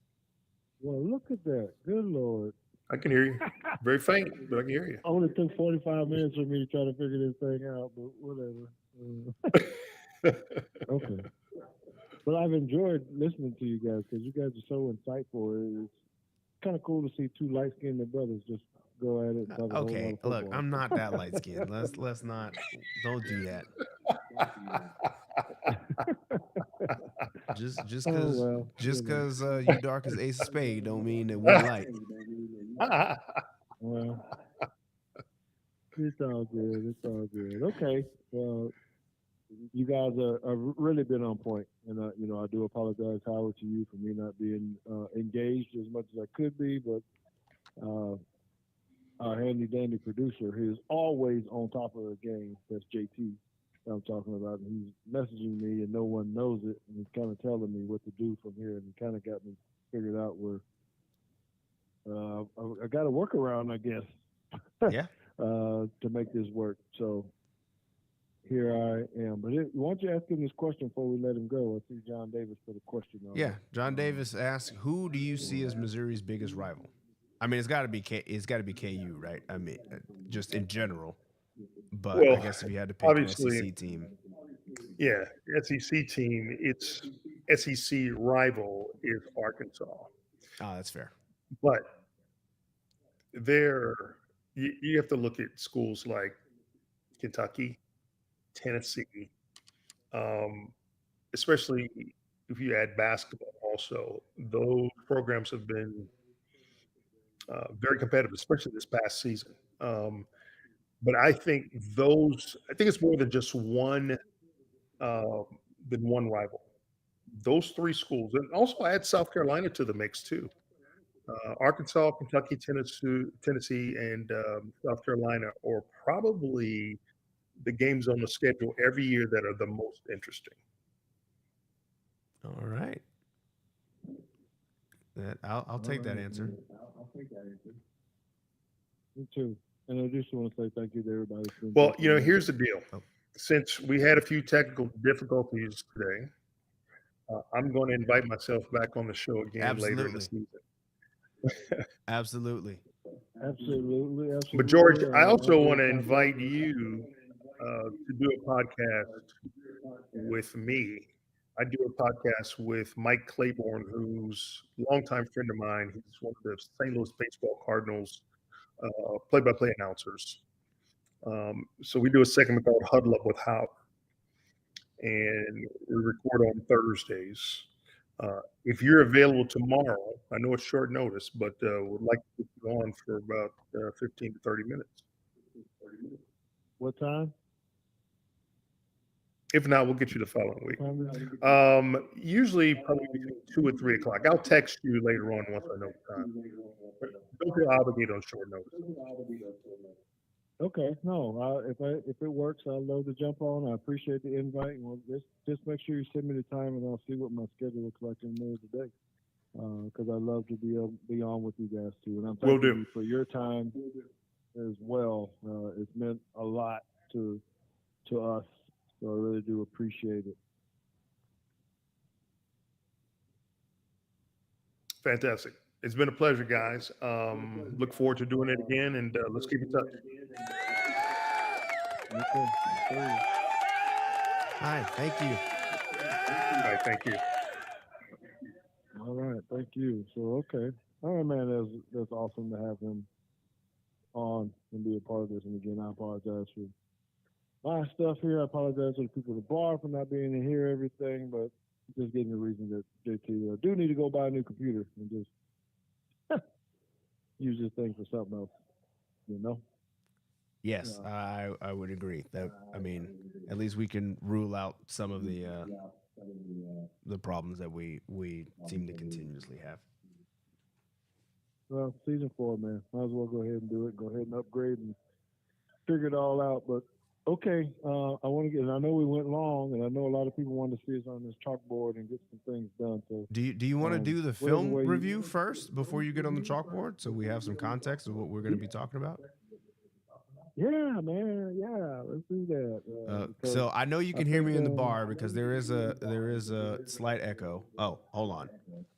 Well, look at that. Good Lord. I can hear you. Very faint, but I can hear you. Only took 45 minutes for me to try to figure this thing out, but whatever. Okay. But I've enjoyed listening to you guys because you guys are so insightful. It's kind of cool to see two light-skinned brothers just go at it. And talk a whole lot Okay, of football. look, I'm not that light skinned. Let's not. Don't do that. Just because you dark as Ace of Spade don't mean that we light. Well, it's all good. It's all good. Okay. Well, you guys are really been on point, and I do apologize, Howard, to you for me not being engaged as much as I could be, but our handy dandy producer, he is always on top of the game. That's JT I'm talking about. And he's messaging me, and no one knows it, and he's kind of telling me what to do from here, and he kind of got me figured out where I got a workaround, I guess. Yeah. To make this work. So here I am. But why don't you ask him this question before we let him go? I see John Davis put a question on. Yeah. John Davis asks, "Who do you see as Missouri's biggest rival?" I mean, it's got to be KU, right? I mean, just in general. But I Well, guess if you had to pick an obviously, SEC team, yeah, SEC team. Its SEC rival is Arkansas, that's fair. but there you have to look at schools like Kentucky, Tennessee, especially if you add basketball. Also, those programs have been very competitive, especially this past season. But I think it's more than one rival. Those three schools, and also add South Carolina to the mix too. Arkansas, Kentucky, Tennessee, and South Carolina are probably the games on the schedule every year that are the most interesting. All right. I'll take that answer. Me too. And I just want to say thank you to everybody. Well, here's the deal. Since we had a few technical difficulties today, I'm going to invite myself back on the show again later in the season. Absolutely. But George, I also want to invite you to do a podcast with me. I do a podcast with Mike Claiborne, who's a longtime friend of mine. He's one of the St. Louis Baseball Cardinals play-by-play announcers. So we do a segment called Huddle Up with Howard, and we record on Thursdays. If you're available tomorrow, I know it's short notice, but would like to get you on for about 15 to 30 minutes. What time? If not, we'll get you the following week. Usually probably between 2 and 3 o'clock. I'll text you later on once I know the time. But don't feel obligated on short notice. Okay, no, if it works, I'd love to jump on. I appreciate the invite. Well, just make sure you send me the time, and I'll see what my schedule looks like in the middle of the day. Because I'd love to be on with you guys too, and I'm thanking you for your time as well. It's meant a lot to us, so I really do appreciate it. Fantastic. It's been a pleasure, guys. Look forward to doing it again, and let's keep in touch. Okay. Hi, thank you. All right, thank you. All right, thank you. So, okay. All right, man, that's awesome to have him on and be a part of this. And again, I apologize for my stuff here. I apologize to the people at the bar for not being able to hear everything, but just getting the reason that JT do need to go buy a new computer and just use this thing for something else, Yes, I would agree. That I mean, at least we can rule out some of the problems that we seem to continuously have. Well, season 4, man. Might as well go ahead and do it. Go ahead and upgrade and figure it all out. But okay, I want to get. And I know we went long, and I know a lot of people want to see us on this chalkboard and get some things done. So, do you want to do the film review first before you get on the chalkboard, so we have some context of what we're going to be talking about? Yeah, man. Yeah, let's do that. So I know you can hear me in the bar because there is a slight echo. Oh, hold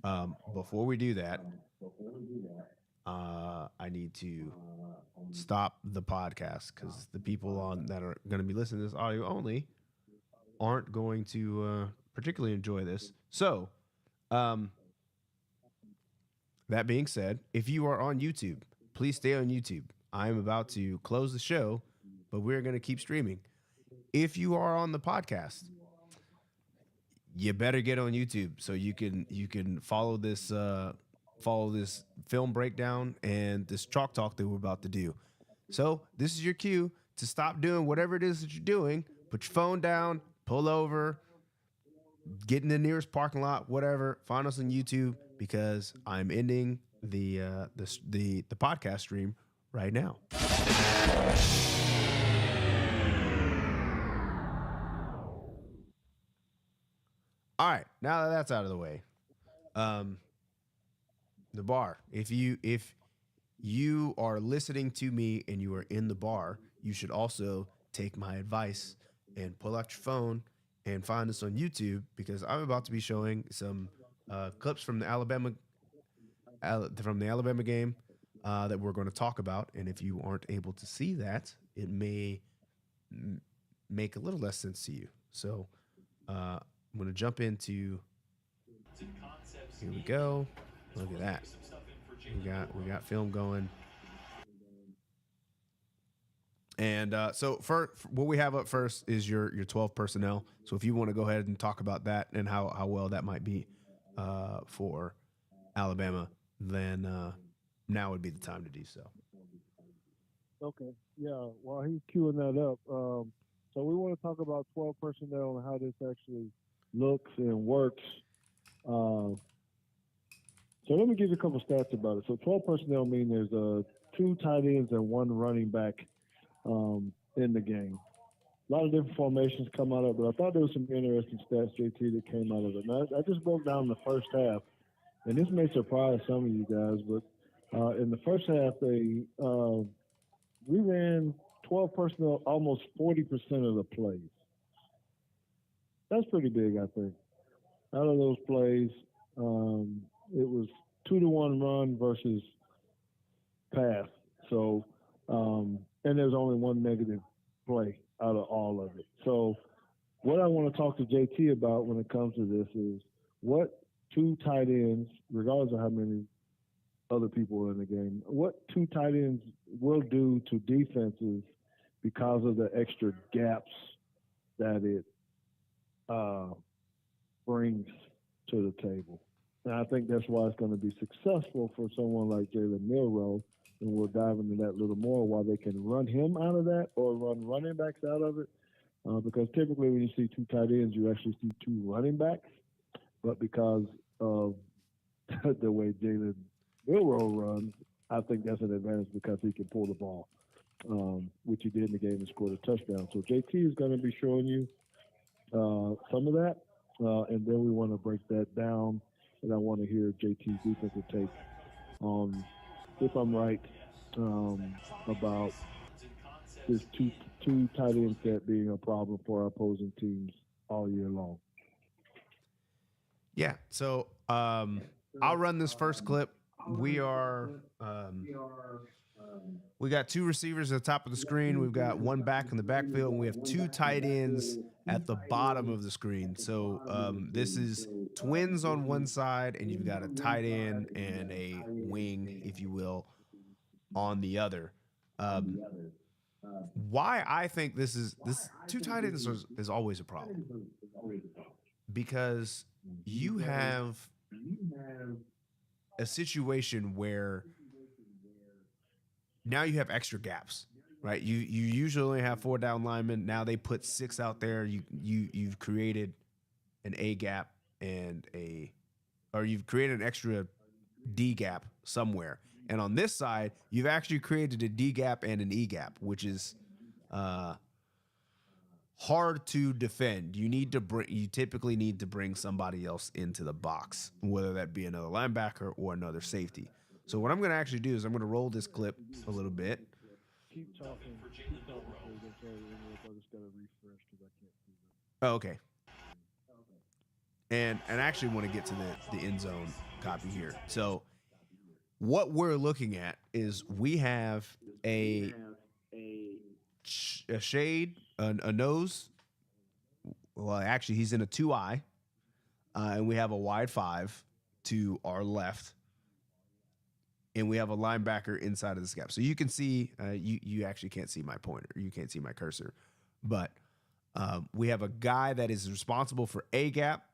on. Before we do that, I need to stop the podcast because the people that are going to be listening to this audio only aren't going to particularly enjoy this. So, that being said, if you are on YouTube, please stay on YouTube. I'm about to close the show, but we're going to keep streaming. If you are on the podcast, you better get on YouTube so you can follow this film breakdown and this chalk talk that we're about to do. So this is your cue to stop doing whatever it is that you're doing. Put your phone down, pull over, get in the nearest parking lot, whatever. Find us on YouTube because I'm ending the podcast stream right now. All right, now that that's out of the way, the bar. If you are listening to me and you are in the bar, you should also take my advice and pull out your phone and find us on YouTube because I'm about to be showing some clips from the Alabama game that we're going to talk about. And if you aren't able to see that, it may make a little less sense to you. So I'm going to jump into. Here we go. Look at that. We got film going. And so what we have up first is your 12 personnel. So if you want to go ahead and talk about that and how well that might be for Alabama, then now would be the time to do so. Okay. Yeah. While he's queuing that up, so we want to talk about 12 personnel and how this actually looks and works. So let me give you a couple stats about it. So 12 personnel mean there's 2 tight ends and 1 running back in the game. A lot of different formations come out of it, but I thought there was some interesting stats, JT, that came out of it. Now, I just broke down the first half, and this may surprise some of you guys, but in the first half, we ran 12 personnel almost 40% of the plays. That's pretty big, I think. Out of those plays, it was 2-to-1 run versus pass. So, and there's only 1 negative play out of all of it. So, what I want to talk to JT about when it comes to this is what 2 tight ends, regardless of how many other people are in the game, what 2 tight ends will do to defenses because of the extra gaps that it brings to the table. And I think that's why it's going to be successful for someone like Jalen Milroe, and we'll dive into that a little more, why they can run him out of that or run running backs out of it. Because typically when you see 2 tight ends, you actually see 2 running backs. But because of the way Jalen Milroe runs, I think that's an advantage because he can pull the ball, which he did in the game and scored a touchdown. So JT is going to be showing you some of that, and then we want to break that down. And I want to hear JT's defensive take on, if I'm right, about this two tight end set being a problem for our opposing teams all year long. Yeah. So I'll run this first clip. We got 2 receivers at the top of the screen. We've got 1 back in the backfield, and we have 2 tight ends at the bottom of the screen. So this is twins on one side, and you've got a tight end and a wing, if you will, on the other. Why I think this 2 tight ends is always a problem, because you have a situation where now you have extra gaps, right? You usually only have 4 down linemen. Now they put 6 out there. You've created an A gap or you've created an extra D gap somewhere. And on this side, you've actually created a D gap and an E gap, which is hard to defend. You typically need to bring somebody else into the box, whether that be another linebacker or another safety. So what I'm going to actually do is I'm going to roll this clip a little bit. Keep talking. I just got to refresh because I can't see that. Oh, okay. And I actually want to get to the end zone copy here. So what we're looking at is we have a shade, a nose. Well, actually, he's in a 2-eye, and we have a wide 5 to our left, and we have a linebacker inside of this gap. So you can see, you actually can't see my pointer. You can't see my cursor, but we have a guy that is responsible for A gap.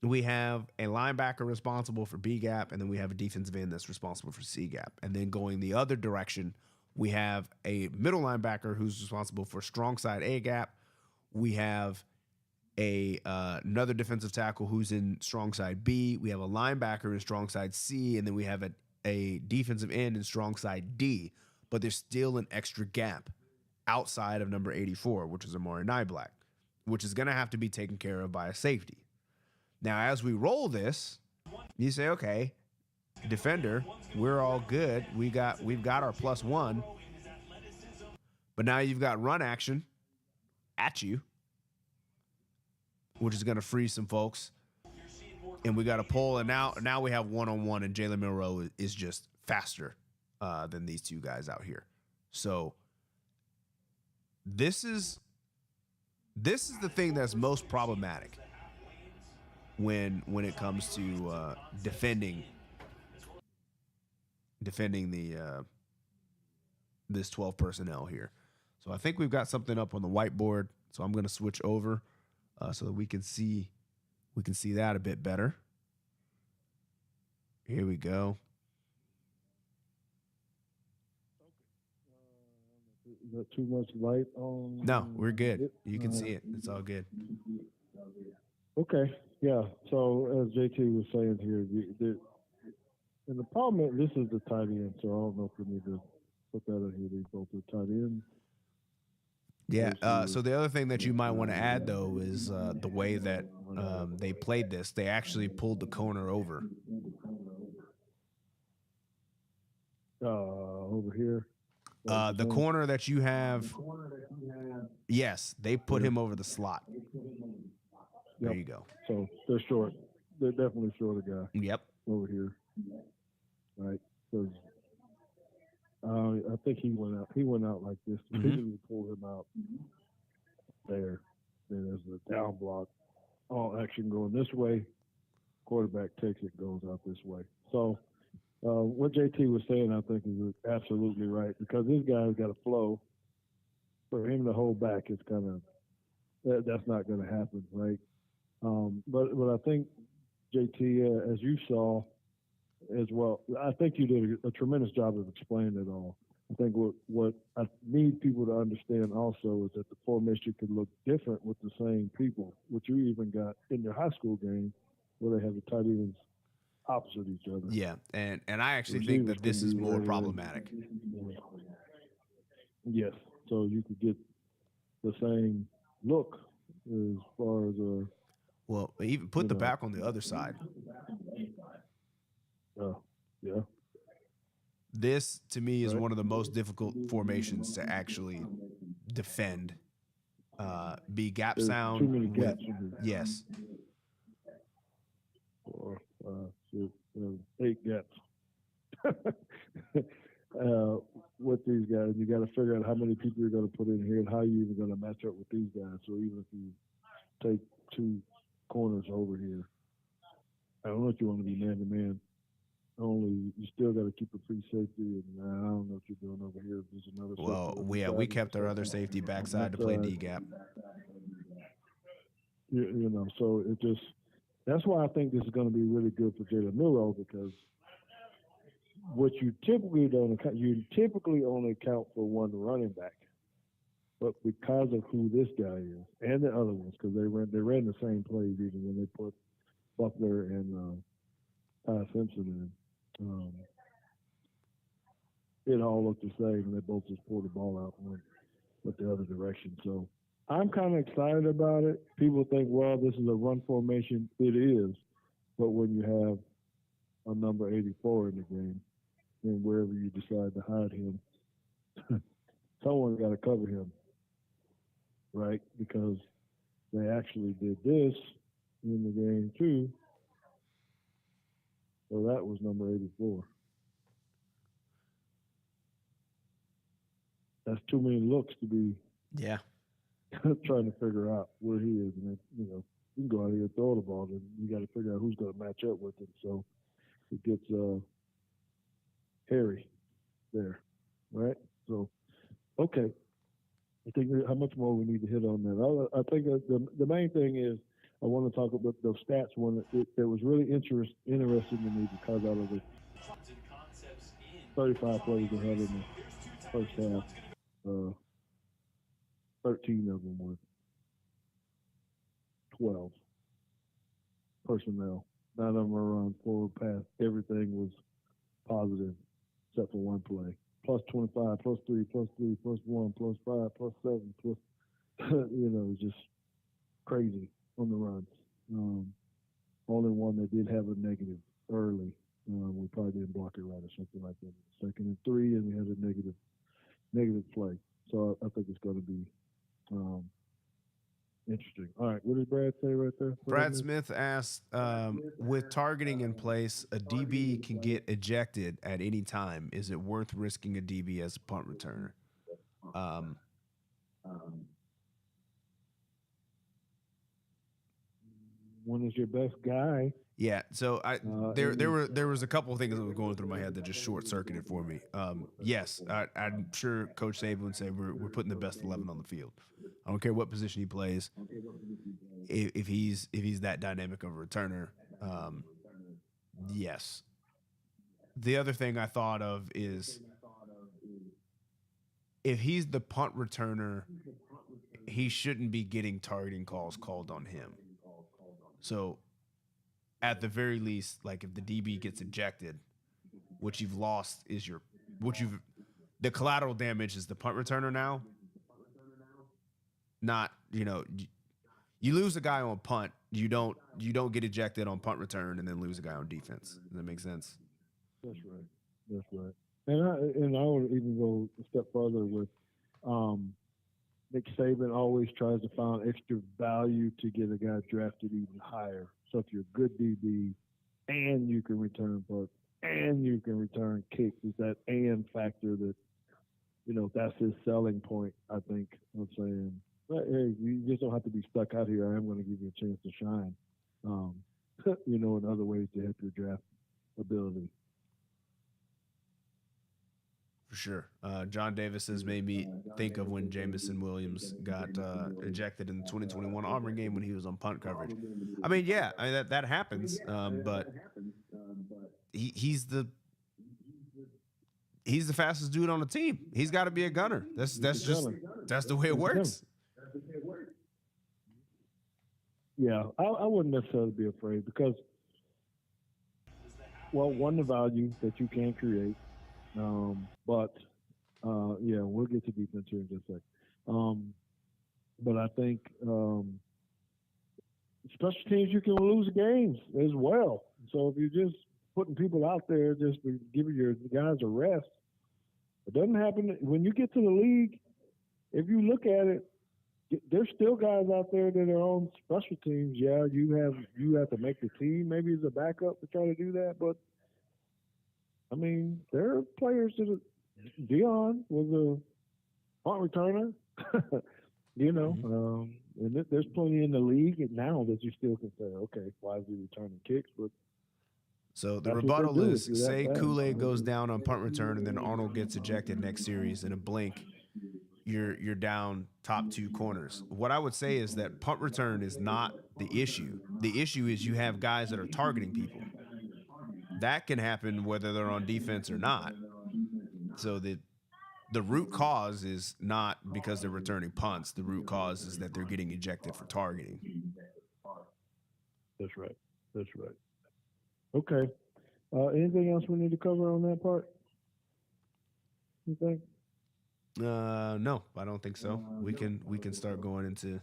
We have a linebacker responsible for B gap, and then we have a defensive end that's responsible for C gap. And then going the other direction, we have a middle linebacker who's responsible for strong side A gap. We have another defensive tackle who's in strong side B. We have a linebacker in strong side C, and then we have a defensive end in strong side D. But there's still an extra gap outside of number 84, which is Amari Niblack, which is going to have to be taken care of by a safety. Now, as we roll this, you say, okay, defender, we're all good. We've got our +1, but now you've got run action at you, which is going to free some folks. And we got to pull, and now we have one-on-one, and Jalen Milroe is just faster than these two guys out here. So this is the thing that's most problematic when it comes to defending the this 12 personnel here. So I think we've got something up on the whiteboard. So I'm going to switch over so that we can see that a bit better. Here we go. Is that too much light on? No, we're good. You can see it. It's all good. Okay, yeah. So as JT was saying here, and the problem is this is the tight end, so I don't know if we need to put that in here. These both are tight ends. Yeah. So the other thing that you might want to add though is the way that they played this. They actually pulled the corner over. Over here. The corner that you have, yes, they put him over the slot. There you go. So they're short. They're definitely short a guy. Yep. Over here. Right. Because I think he went out. He went out like this. Mm-hmm. He pulled him out there. Then there's a down block. All action going this way. Quarterback takes it, goes out this way. So what JT was saying, I think, is absolutely right, because this guy's got a flow. For him to hold back, it's kind of that's not going to happen, right? But I think JT, as you saw as well, I think you did a tremendous job of explaining it all. I think what I need people to understand also is that the formation could look different with the same people, which you even got in your high school game where they have the tight ends opposite each other. Yeah, and I actually think that this is more problematic. Yes, so you could get the same look as far as well, even put the back on the other side. Yeah. This to me is one of the most difficult formations to actually defend. Be gap There's sound. too many gaps. Yes. 4, 5, 6, 7, 8 gaps. With these guys, you got to figure out how many people you're going to put in here and how you're even going to match up with these guys. So even if you take 2 corners over here, I don't know if you want to be man to man. Only you still got to keep a free safety, and I don't know what you're doing over here. There's another. Well, we kept our other safety backside to play D gap. You know, so it just that's why I think this is going to be really good for Jalen Milroe, because what you typically don't account, you typically only account for one running back, but because of who this guy is and the other ones, because they ran the same plays even when they put Buckner and Ty Simpson in. It all looked the same, and they both just pulled the ball out and went the other direction. So I'm kind of excited about it. People think, well, this is a run formation. It is, but when you have a number 84 in the game, and wherever you decide to hide him, someone's got to cover him, right? Because they actually did this in the game too. So that was number 84. That's too many looks to be trying to figure out where he is. And, you can go out here and throw the ball, and you got to figure out who's going to match up with him. So it gets hairy there, right? So, okay. I think how much more we need to hit on that. I think the main thing is I want to talk about those stats. One that was really interesting to me, because out of the 35 plays they had in the first half, 13 of them were 12 personnel. None of them were run forward pass. Everything was positive except for one play. Plus 25, plus 3, plus 3, plus 1, plus 5, plus 7, plus, just crazy on the runs. Only one that did have a negative early. We probably didn't block it right or something like that. 2nd and 3, and we had a negative play. So I think it's going to be interesting. All right, what did Brad say right there? Brad Smith asked, with targeting in place, a DB can get ejected at any time. Is it worth risking a DB as a punt returner? One is your best guy. Yeah, so there was a couple of things that were going through my head that just short circuited for me. Yes, I'm sure Coach Saban would say we're putting the best 11 on the field. I don't care what position he plays. If he's that dynamic of a returner, yes. The other thing I thought of is if he's the punt returner, he shouldn't be getting targeting calls called on him. So at the very least, like if the DB gets ejected, what you've lost is the collateral damage is the punt returner now. Not, you lose a guy on punt, you don't get ejected on punt return and then lose a guy on defense. Does that make sense? That's right. And I would even go a step further with Nick Saban always tries to find extra value to get a guy drafted even higher. So if you're a good DB and you can return punts and you can return kicks, is that and factor that, that's his selling point, I think, of saying, hey, you just don't have to be stuck out here. I am going to give you a chance to shine, in other ways to help your draft ability. For sure. John Davis has made me think of when Jamison Williams got ejected in the 2021 Auburn game when he was on punt coverage. I mean, that happens, but he's the fastest dude on the team. He's got to be a gunner. That's the way it works. Yeah, I wouldn't necessarily be afraid because, one, the value that you can create. We'll get to defense here in just a second. But I think special teams, you can lose games as well. So if you're just putting people out there just to give your guys a rest, it doesn't happen. When you get to the league, if you look at it, there's still guys out there that are on special teams. Yeah, you have to make the team maybe as a backup to try to do that, but I mean, there are players that Deion was a punt returner, and there's plenty in the league now that you still can say, okay, why is he returning kicks? But so the rebuttal is, say Kool-Aid goes down on punt return and then Arnold gets ejected next series in a blink, you're down top 2 corners. What I would say is that punt return is not the issue. The issue is you have guys that are targeting people. That can happen whether they're on defense or not. So the root cause is not because they're returning punts. The root cause is that they're getting ejected for targeting. That's right. Okay. Anything else we need to cover on that part? You think? No, I don't think so. We can start going into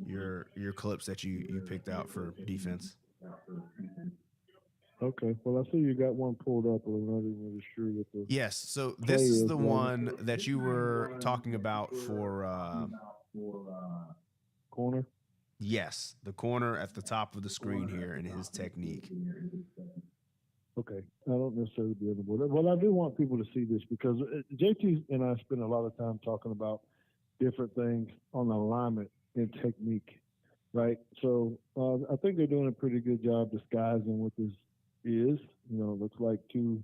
your clips that you picked out for defense. Okay. Well, I see you got one pulled up, but I'm not even really sure what the. Yes. So this is the one that you were talking about for corner. Yes, the corner at the top of the screen here and his technique. Okay. I don't necessarily be on the board. Well, I do want people to see this because JT and I spend a lot of time talking about different things on alignment and technique, right? So I think they're doing a pretty good job disguising what this is. Looks like too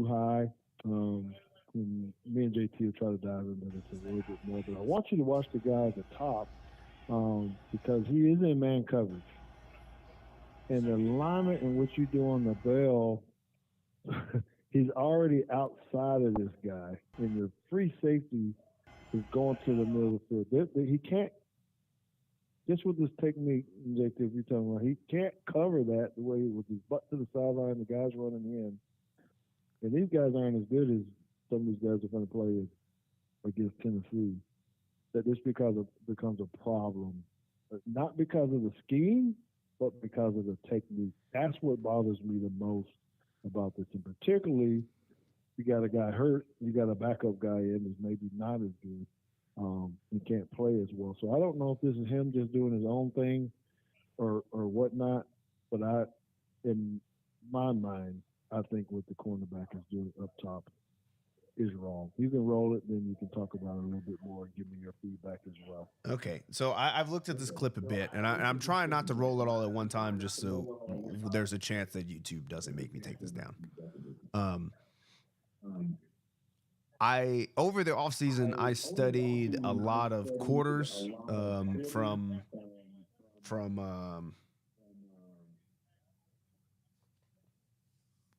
high. And me and JT will try to dive into this a little bit more. But I want you to watch the guy at the top because he is in man coverage. And the alignment in which you do on the bell, he's already outside of this guy. And your free safety is going to the middle of the field. just with this technique, JT, if you're talking about, he can't cover that the way with his butt to the sideline, the guys running in. And these guys aren't as good as some of these guys are going to play against Tennessee. That this becomes a problem. Not because of the scheme, but because of the technique. That's what bothers me the most about this. And particularly, you got a guy hurt, you got a backup guy in who's maybe not as good. He can't play as well. So I don't know if this is him just doing his own thing or whatnot. But in my mind, I think what the cornerback is doing up top is wrong. You can roll it, then you can talk about it a little bit more and give me your feedback as well. Okay, so I've looked at this clip a bit, and I'm trying not to roll it all at one time, just so there's a chance that YouTube doesn't make me take this down. Over the off season, I studied a lot of quarters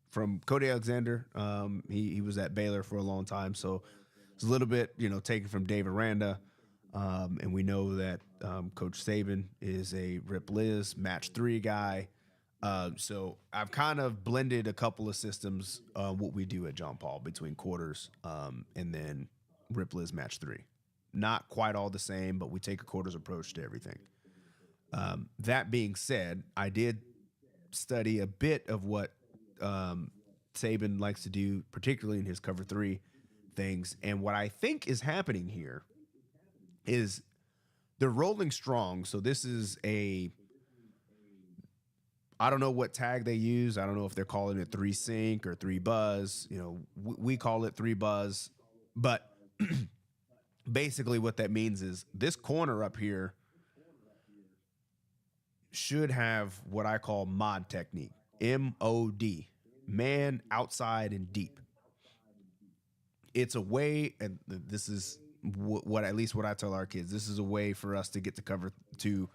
from Cody Alexander. He was at Baylor for a long time, so it's a little bit, taken from Dave Aranda. And we know that Coach Saban is a Rip Liz match 3 guy. So I've kind of blended a couple of systems, what we do at John Paul between quarters and then Rip Liz match 3. Not quite all the same, but we take a quarters approach to everything. That being said, I did study a bit of what Saban likes to do, particularly in his cover 3 things. And what I think is happening here is they're rolling strong. So this is I don't know what tag they use. I don't know if they're calling it 3 sync or 3 buzz. We call it 3 buzz. But basically what that means is this corner up here should have what I call mod technique. MOD. Man, outside, and deep. It's a way, and this is what at least what I tell our kids, this is a way for us to get to cover, to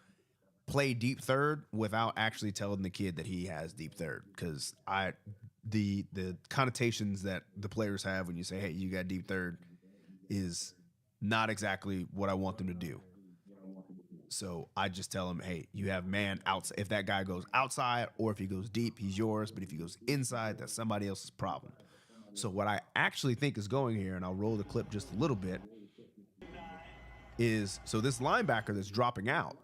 play deep third without actually telling the kid that he has deep third. Because the connotations that the players have when you say, hey, you got deep third, is not exactly what I want them to do. So I just tell him, hey, you have man outside. If that guy goes outside or if he goes deep, he's yours. But if he goes inside, that's somebody else's problem. So what I actually think is going here, and I'll roll the clip just a little bit, is so this linebacker that's dropping out,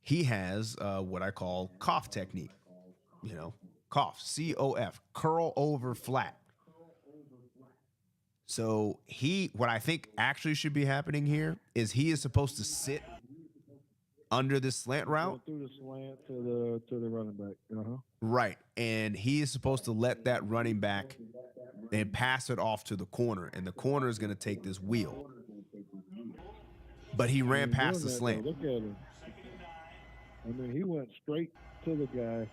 he has what I call cough technique. Cough, C-O-F, curl over flat. So what I think actually should be happening here is he is supposed to sit under this slant route. Through the slant to the running back. Right. And he is supposed to let that running back and pass it off to the corner. And the corner is going to take this wheel. But he ran past the slant. Look at him. He went straight to the guy.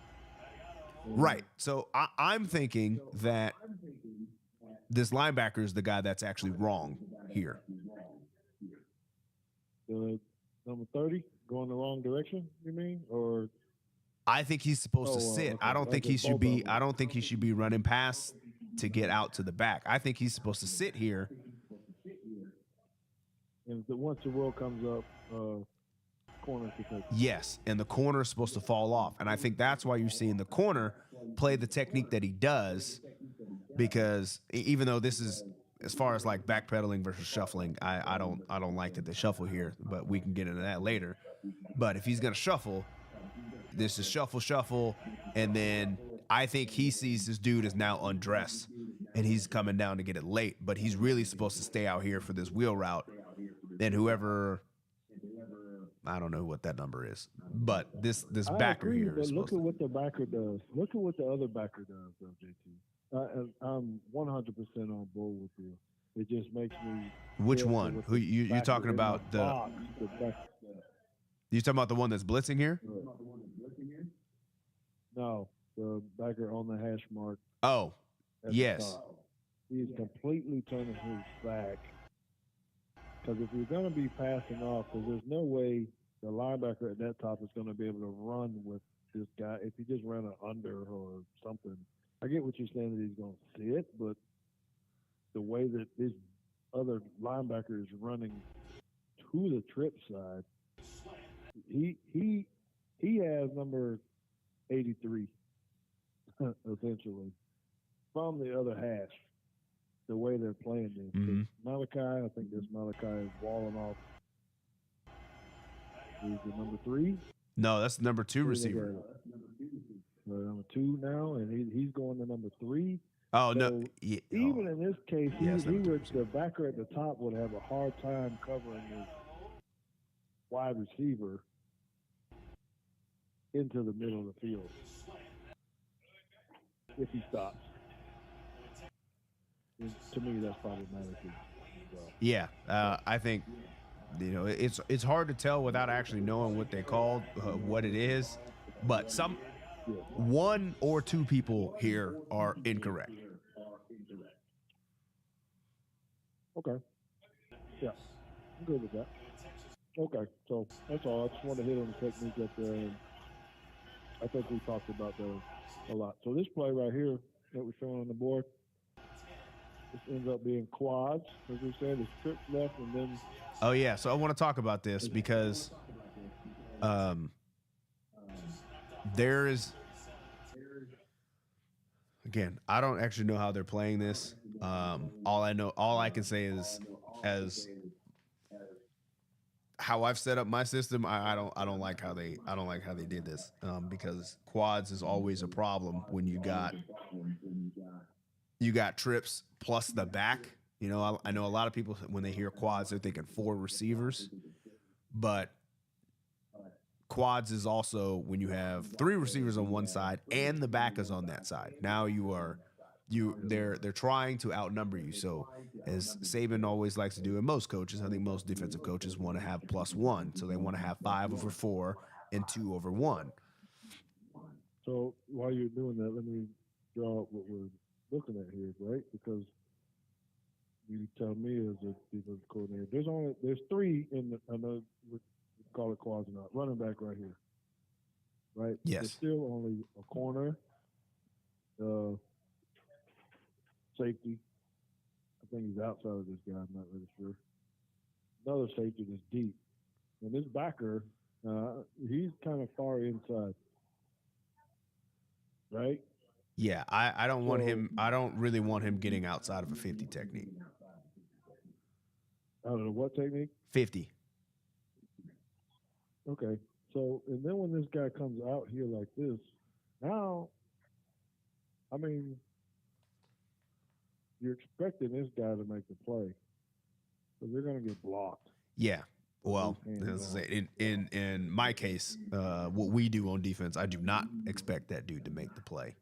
Right. So I'm thinking that this linebacker is the guy that's actually wrong here. Number 30 going the wrong direction, you mean? Or I think he's supposed to sit. Okay. I don't think he should be. I don't think he should be running past to get out to the back. I think he's supposed to sit here. And once the roll comes up, corner to take. Yes, and the corner is supposed to fall off, and I think that's why you're seeing the corner play the technique that he does. Because even though this is, as far as like backpedaling versus shuffling, I don't like that they shuffle here, but we can get into that later. But if he's gonna shuffle, this is shuffle, and then I think he sees this dude is now undressed, and he's coming down to get it late, but he's really supposed to stay out here for this wheel route. Then whoever, I don't know what that number is, but this backer here is look at what the backer does. Look at what the other backer does, though, JT. I'm 100% on board with you. It just makes me. Which one? Who you talking about? You talking about the one that's blitzing here? No, the backer on the hash mark. Oh, yes. He's completely turning his back. Because if you're going to be passing off, because there's no way the linebacker at that top is going to be able to run with this guy. If he just ran an under or something, I get what you're saying that he's going to sit, but the way that this other linebacker is running to the trip side, he has number 83 essentially from the other half. The way they're playing this, Malachi, I think this Malachi is walling off. He's the number 3. No, that's the number 2 receiver. Number 2 now, and he's going to number 3. Oh, so no. Yeah. Even in this case, he would, the backer at the top would have a hard time covering his wide receiver into the middle of the field if he stops. And to me, that's problematic. Well. Yeah, I think it's hard to tell without actually knowing what they called, what it is, but one or two people here are incorrect. Okay. Yeah, I'm good with that. Okay, so that's all. I just wanted to hit on the technique up there, and I think we talked about that a lot. So this play right here that we're showing on the board, this ends up being quads, as we said. It's trips left, and then. Oh yeah, so I want to talk about this because, there is. Again, I don't actually know how they're playing this. All I can say is, as how I've set up my system, I don't like how they did this, because quads is always a problem when you got trips plus the back. I know a lot of people, when they hear quads, they're thinking 4 receivers, but quads is also when you have 3 receivers on one side and the back is on that side. Now they're trying to outnumber you. So as Saban always likes to do, and most coaches, I think most defensive coaches want to have +1. So they want to have 5 over 4 and 2 over 1. So while you're doing that, let me draw up what we're looking at here, right? Because you tell me as a defensive coordinator, there's 3 in the, I know we call it quads or not, running back right here, right? Yes. There's still only a corner, safety. I think he's outside of this guy. I'm not really sure. Another safety that's deep, and this backer, he's kind of far inside, right? Yeah, I don't want him. I don't really want him getting outside of a 50 technique. I don't know what technique. 50. Okay, so and then when this guy comes out here like this, now, I mean, you're expecting this guy to make the play, so they're going to get blocked. Yeah. Well, as I say, in my case, what we do on defense, I do not expect that dude to make the play.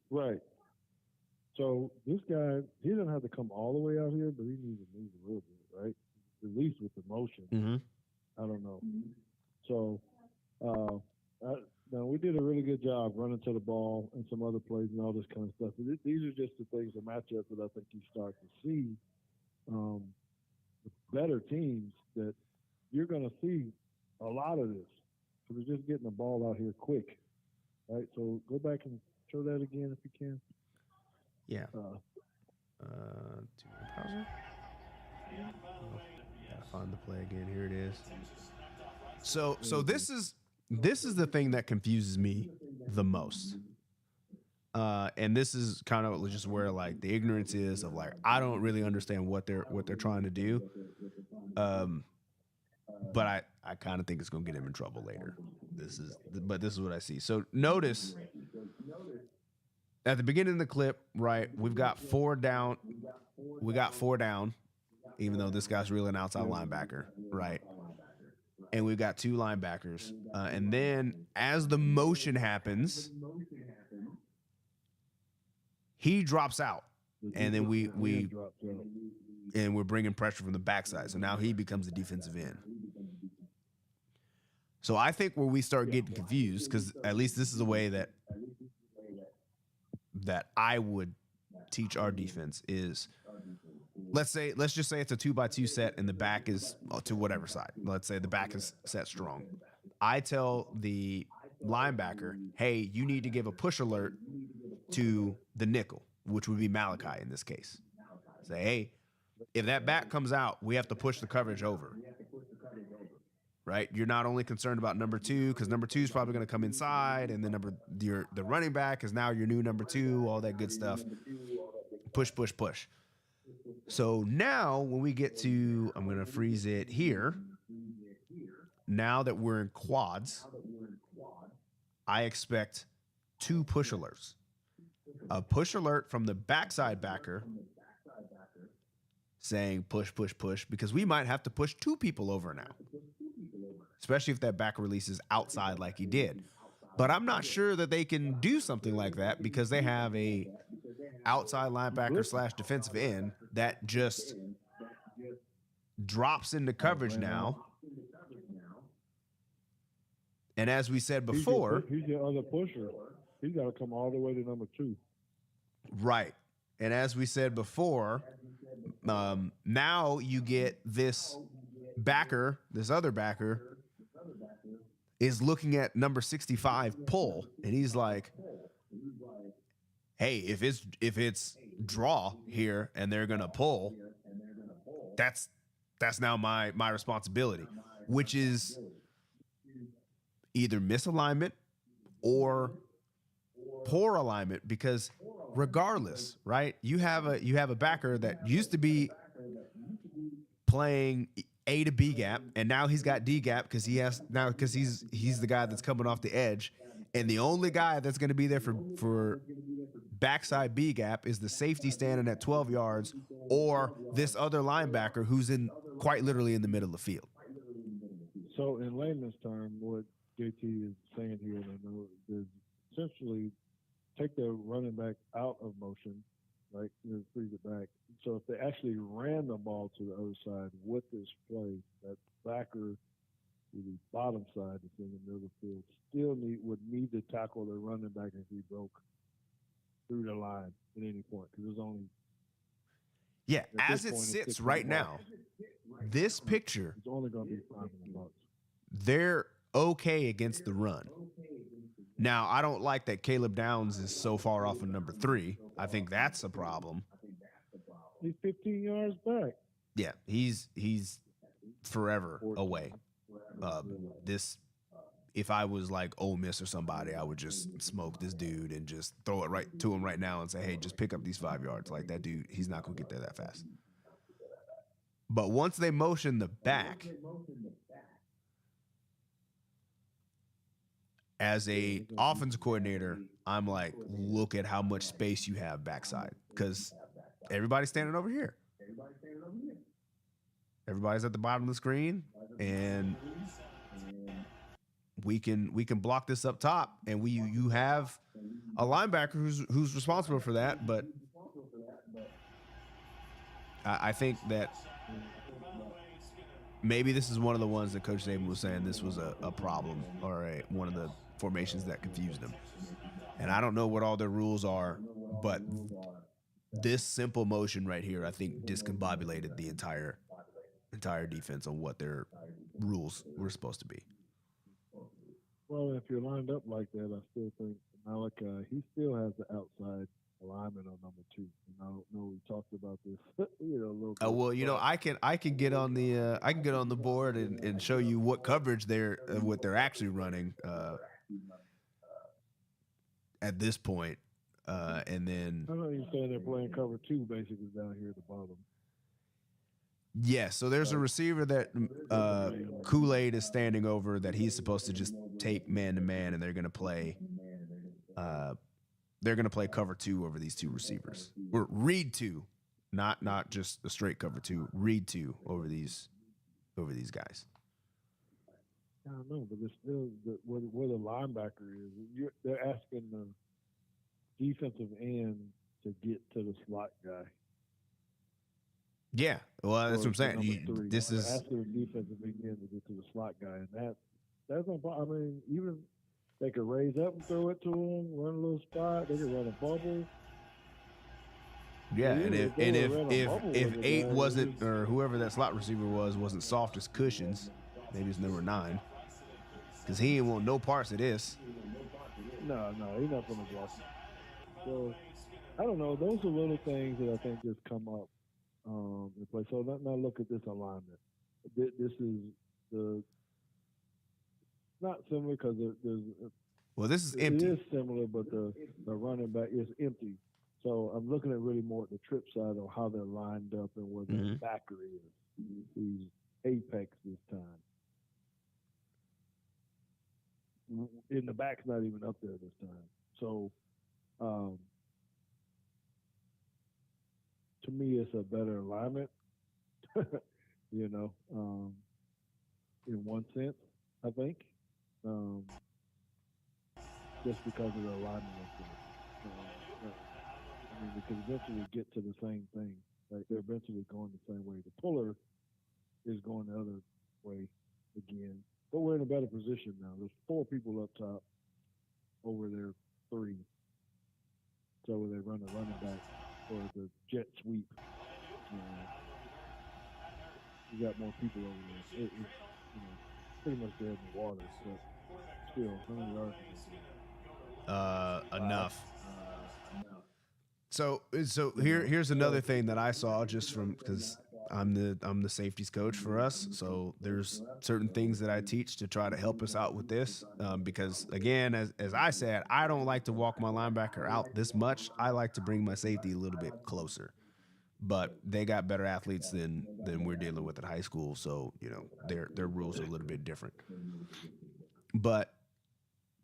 Right. So this guy, he doesn't have to come all the way out here, but he needs to move a little bit, right? At least with the motion. Mm-hmm. I don't know. So, now we did a really good job running to the ball and some other plays and all this kind of stuff. These are just the things, the matchups that I think you start to see. Better teams that you're going to see a lot of this. So they're just getting the ball out here quick, right? So go back and show that again if you can. Yeah. Pauser. Gotta find the play again. Here it is. So this is the thing that confuses me the most. And this is kind of just where like the ignorance is of like, I don't really understand what they're trying to do. But I kind of think it's going to get him in trouble later. This is what I see. So notice at the beginning of the clip, right? We've got 4 down. We got 4 down, even though this guy's really an outside linebacker, right? And we've got 2 linebackers. And then as the motion happens, he drops out, and then we're bringing pressure from the backside. So now he becomes a defensive end. So I think where we start getting confused, because at least this is the way that I would teach our defense is, let's just say it's a 2x2 set and the back is to whatever side. Let's say the back is set strong. I tell the linebacker, hey, you need to give a push alert to the nickel, which would be Malachi in this case. Say, hey, if that back comes out, we have to push the coverage over. right? You're not only concerned about number 2 because number 2 is probably going to come inside, and then the running back is now your new number 2, all that good stuff. Push, push, push. So now when we get to, I'm going to freeze it here. Now that we're in quads, I expect 2 push alerts. A push alert from the backside backer saying push, push, push, because we might have to push 2 people over now, especially if that backer releases outside like he did. But I'm not sure that they can do something like that because they have a outside linebacker / defensive end that just drops into coverage now. And as we said before, he's your other pusher. He's got to come all the way to number 2. right. And as we said before, now you get this backer, this other backer, is looking at number 65 pull, and he's like, hey, if it's draw here and they're gonna pull, that's now my responsibility, which is either misalignment or poor alignment, because regardless, right? You have a backer that used to be playing A to B gap, and now he's got D gap because he's the guy that's coming off the edge, and the only guy that's going to be there for backside B gap is the safety standing at 12 yards or this other linebacker who's in quite literally in the middle of the field. So in layman's term, what JT is saying here, and I know, is essentially take the running back out of motion, right? Freeze it back. So if they actually ran the ball to the other side with this play, that backer to the bottom side that's in the middle of the field still would need to tackle the running back if he broke through the line at any point, because there's only as it sits right now, this picture, it's only going to be $500. they're okay against the run. Now, I don't like that Caleb Downs is so far off of number 3. I think that's a problem. He's 15 yards back. Yeah, he's forever away. If I was like Ole Miss or somebody, I would just smoke this dude and just throw it right to him right now and say, hey, just pick up these 5 yards. Like, that dude, he's not going to get there that fast. But once they motion the back, as a offensive coordinator, I'm like, look at how much space you have backside, because everybody's standing over here. Everybody's at the bottom of the screen, and we can block this up top, and you have a linebacker who's responsible for that. But I think that maybe this is one of the ones that Coach Saban was saying this was a problem, or one of the formations that confused them. And I don't know what all their rules are, but this simple motion right here, I think, discombobulated the entire defense on what their rules were supposed to be. Well, if you're lined up like that, I still think Malachi, he still has the outside alignment on number 2. And I don't know, we talked about this, a little bit. Well, I can get on the board and show you what coverage what they're actually running at this point, and then I know you're saying they're playing cover 2 basically down here at the bottom. Yeah, so there's a receiver that Kool-Aid is standing over that he's supposed to just take man to man, and they're gonna play cover 2 over these 2 receivers, or read 2, not just a straight cover 2, read 2 over these guys. I don't know, but it's still where the linebacker is. They're asking the defensive end to get to the slot guy. Yeah, well, that's what I'm saying. This is asking the defensive end to get to the slot guy, and that's no problem. I mean, even they could raise up and throw it to him, run a little spot. They could run a bubble. Yeah, and if 8 wasn't, or whoever that slot receiver wasn't soft as cushions, maybe it's number 9, because he ain't want no parts of this. No, he's not going to block it. So I don't know. Those are little things that I think just come up in play. So now look at this alignment. This is the not similar because there's Well, this is it empty. is similar, but the running back is empty. So I'm looking at really more at the trip side on how they're lined up and where the Mhm. backer is. He's apex this time. In the back's not even up there this time. So to me, it's a better alignment, you know, in one sense, I think, just because of the alignment of it. I mean, we can eventually get to the same thing. Like they're eventually going the same way. The puller is going the other way again. But we're in a better position now. There's 4 people up top over their 3. So they run a running back or the jet sweep. You got more people over there. It's pretty much dead in the water. But still, 100 yards. Enough. So here's another thing that I saw just from because I'm the safeties coach for us. So there's certain things that I teach to try to help us out with this. Because again, as I said, I don't like to walk my linebacker out this much. I like to bring my safety a little bit closer. But they got better athletes than we're dealing with at high school. So their rules are a little bit different. But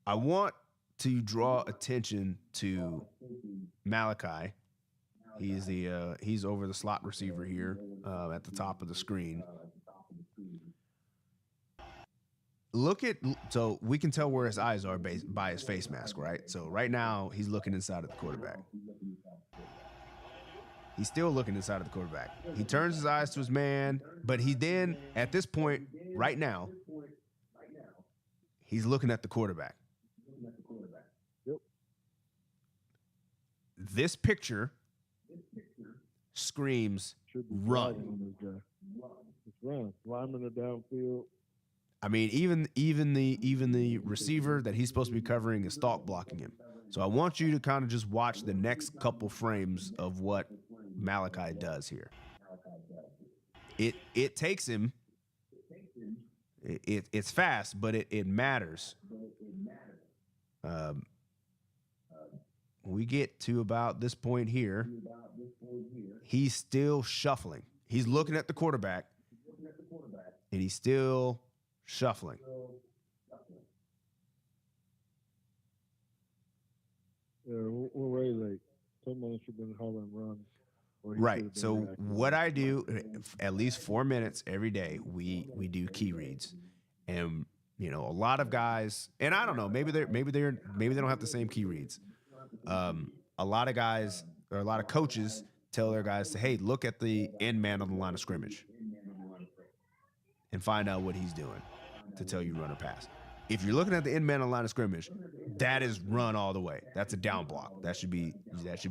I want to draw attention to Malachi. He's over the slot receiver here at the top of the screen. So we can tell where his eyes are by his face mask, right? So right now he's looking inside of the quarterback. He's still looking inside of the quarterback. He turns his eyes to his man, but he then, at this point, right now, he's looking at the quarterback. Yep. This picture screams run. On this guy. It's run. Linemen are downfield. I mean, even the receiver that he's supposed to be covering is stalk blocking him. So I want you to kind of just watch the next couple frames of what Malachi does here. It takes him. It's fast, but it matters. We get to about this point here. He's still shuffling. He's looking at the quarterback, and he's still shuffling. Yeah, we're way late. Someone should have been hauling run. Right. So what I do, at least 4 minutes every day, we do key reads, and a lot of guys, and I don't know, maybe they don't have the same key reads. A lot of guys or a lot of coaches tell their guys to, hey, look at the end man on the line of scrimmage and find out what he's doing to tell you run or pass. If you're looking at the end man on the line of scrimmage, that is run all the way. That's a down block. That should be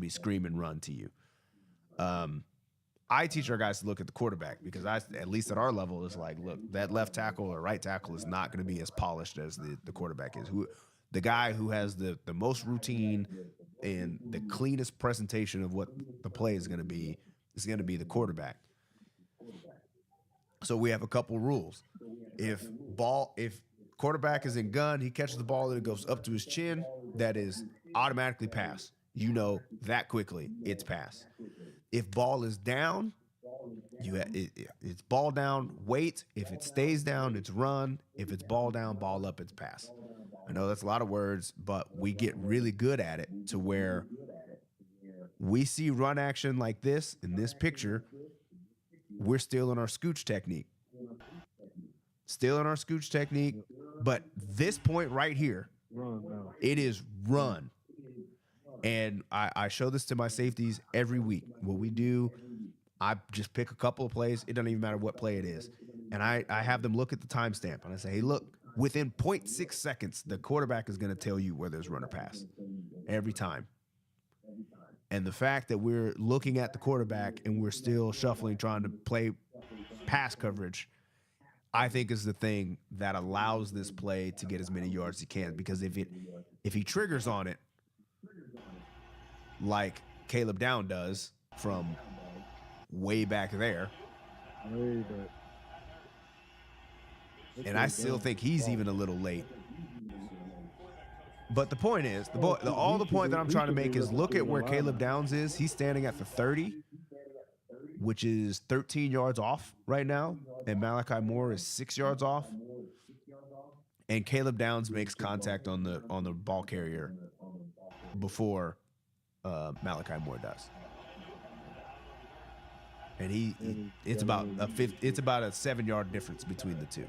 screaming run to you. I teach our guys to look at the quarterback because at least at our level, it's like, look, that left tackle or right tackle is not going to be as polished as the quarterback is. The guy who has the most routine and the cleanest presentation of what the play is going to be the quarterback. So we have a couple rules. If quarterback is in gun, he catches the ball and it goes up to his chin, that is automatically pass. That quickly, it's pass. If ball is down, it's ball down, wait. If it stays down, it's run. If it's ball down, ball up, it's pass. I know that's a lot of words, but we get really good at it to where we see run action like this in this picture. We're still in our scooch technique. But this point right here, it is run. And I show this to my safeties every week. What we do, I just pick a couple of plays. It doesn't even matter what play it is. And I have them look at the timestamp. And I say, hey, look, within 0.6 seconds, the quarterback is going to tell you whether it's run or pass. Every time. And the fact that we're looking at the quarterback and we're still shuffling, trying to play pass coverage, I think is the thing that allows this play to get as many yards as he can. Because if he triggers on it, like Caleb Down does from way back there, And I still think he's even a little late. But the point is, the point that I'm trying to make is look at where Caleb Downs is. He's standing at the 30, which is 13 yards off right now. And Malachi Moore is 6 yards off. And Caleb Downs makes contact on the ball carrier before Malachi Moore does. And it's about a 7-yard difference between the two.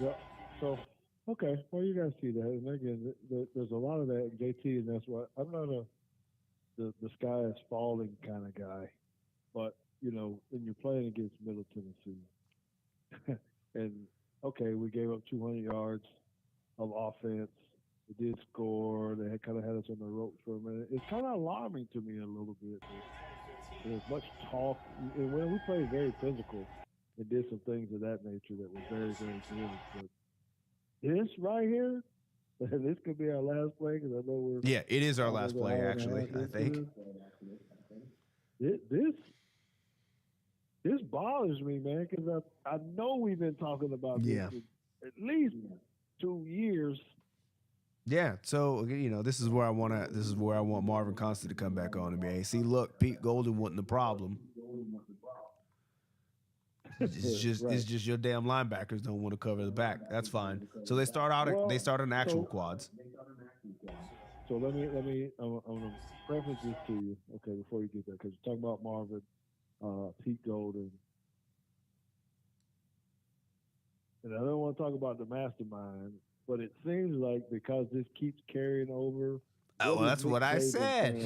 Yeah. So, okay. Well, you guys see that, and again, there's a lot of that in JT, and that's why I'm not the sky is falling kind of guy, but when you're playing against Middle Tennessee, and okay, we gave up 200 yards of offense. We did score. They kind of had us on the ropes for a minute. It's kind of alarming to me a little bit. There's much talk, and when we played very physical, and did some things of that nature that was very, very good. But this right here, this could be our last play because I know we're. Yeah, it is our last play, actually, I think. This bothers me, man, because I know we've been talking about this for at least 2 years. Yeah, so this is where I want Marvin Constant to come back on and be, hey, see, look, Pete Golden wasn't the problem. It's just your damn linebackers don't want to cover the back. That's fine. So they start on actual quads. So let me I'm gonna preface this to you, okay, before you get there, because you're talking about Marvin, Pete Golden, and I don't want to talk about the mastermind, but it seems like because this keeps carrying over. Oh, well, that's what I said.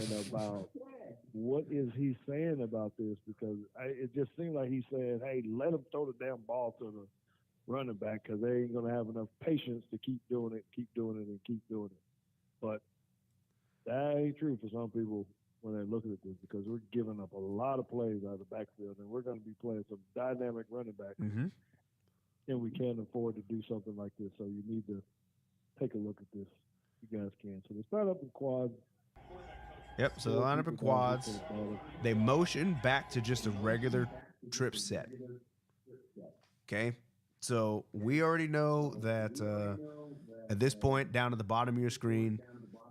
What is he saying about this? Because it just seems like he's saying, hey, let him throw the damn ball to the running back because they ain't going to have enough patience to keep doing it, and keep doing it. But that ain't true for some people when they're looking at this because we're giving up a lot of plays out of the backfield, and we're going to be playing some dynamic running backs, and we can't afford to do something like this. So you need to take a look at this. You guys can. So they start up in quads. Yep, so they line up in quads. They motion back to just a regular trip set. Okay? So we already know that at this point, down at the bottom of your screen,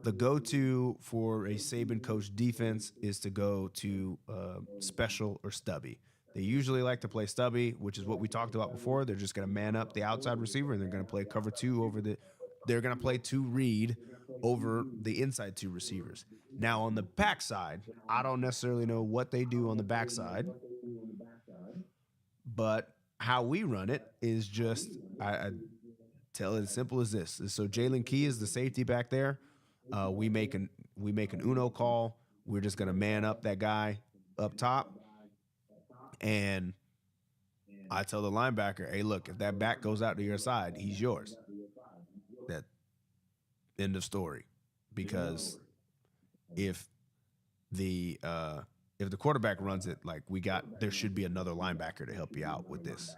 the go-to for a Saban coach defense is to go to special or stubby. They usually like to play stubby, which is what we talked about before. They're just going to man up the outside receiver, and they're going to play cover two they're going to play two read over the inside two receivers. Now, on the backside, I don't necessarily know what they do on the backside, but how we run it is just, I tell it as simple as this. So Jalen Key is the safety back there. We make an Uno call. We're just going to man up that guy up top. And I tell the linebacker, hey, look, if that back goes out to your side, he's yours. That end of story. Because if the quarterback runs it, there should be another linebacker to help you out with this.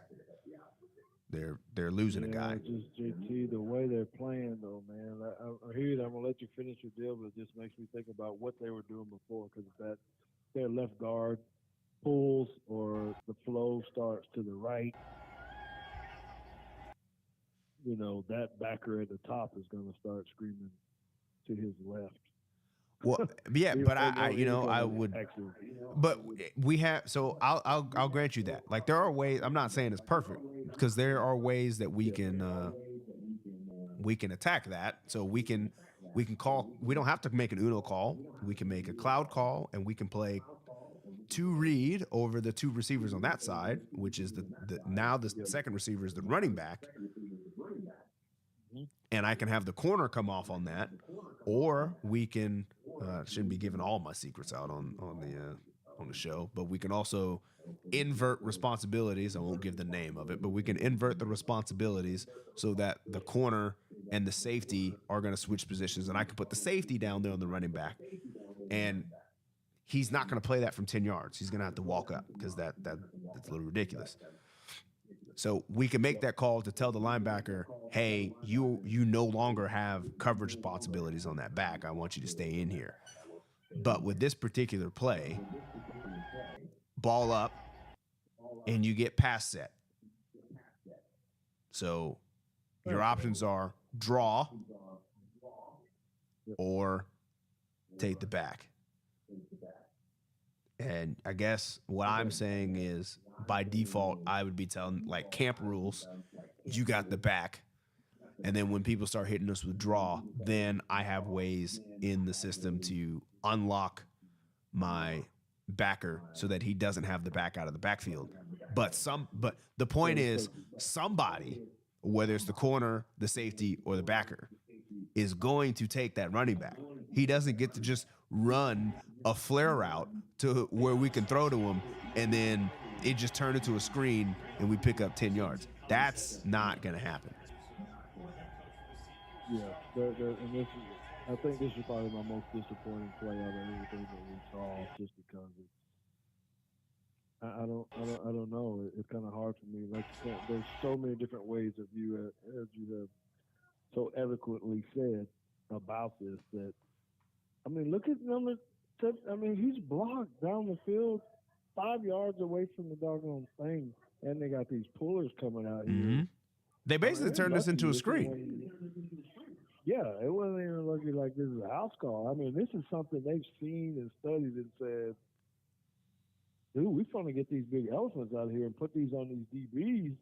They're losing a guy. Just JT, the way they're playing though, man. I hear you. I'm gonna let you finish your deal, but it just makes me think about what they were doing before. Because that their left guard pulls or the flow starts to the right, that backer at the top is going to start screaming to his left. Well, yeah, but I would. But we have, so I'll grant you that. Like there are ways. I'm not saying it's perfect because there are ways that we can attack that. So we can call. We don't have to make an Uno call. We can make a cloud call, and we can play two read over the two receivers on that side, which is now the second receiver is the running back. And I can have the corner come off on that, or we can shouldn't be giving all my secrets out on the show, but we can also invert responsibilities. I won't give the name of it, but we can invert the responsibilities so that the corner and the safety are going to switch positions, and I can put the safety down there on the running back, and he's not going to play that from 10 yards. He's going to have to walk up because that's a little ridiculous. So we can make that call to tell the linebacker, hey, you no longer have coverage responsibilities on that back. I want you to stay in here. But with this particular play, ball up, and you get pass set. So your options are draw or take the back. And I guess what I'm saying is by default, I would be telling like camp rules, you got the back. And then when people start hitting us with draw, then I have ways in the system to unlock my backer so that he doesn't have the back out of the backfield. But the point is somebody, whether it's the corner, the safety, or the backer, is going to take that running back. He doesn't get to just run a flare route to where we can throw to him and then it just turned into a screen and we pick up 10 yards. That's not going to happen. Yeah, and this is, I think this is probably my most disappointing play out of everything that we saw, just because I don't know. It's kind of hard for me. Like you said, there's so many different ways of view it, as you have so eloquently said about this. That I mean, look at number. I mean, he's blocked down the field 5 yards away from the doggone thing, and they got these pullers coming out here. Mm-hmm. They basically turned this into a screen. Yeah, it wasn't even looking like this is a house call. I mean, this is something they've seen and studied and said, dude, we're trying to get these big elephants out here and put these on these DBs.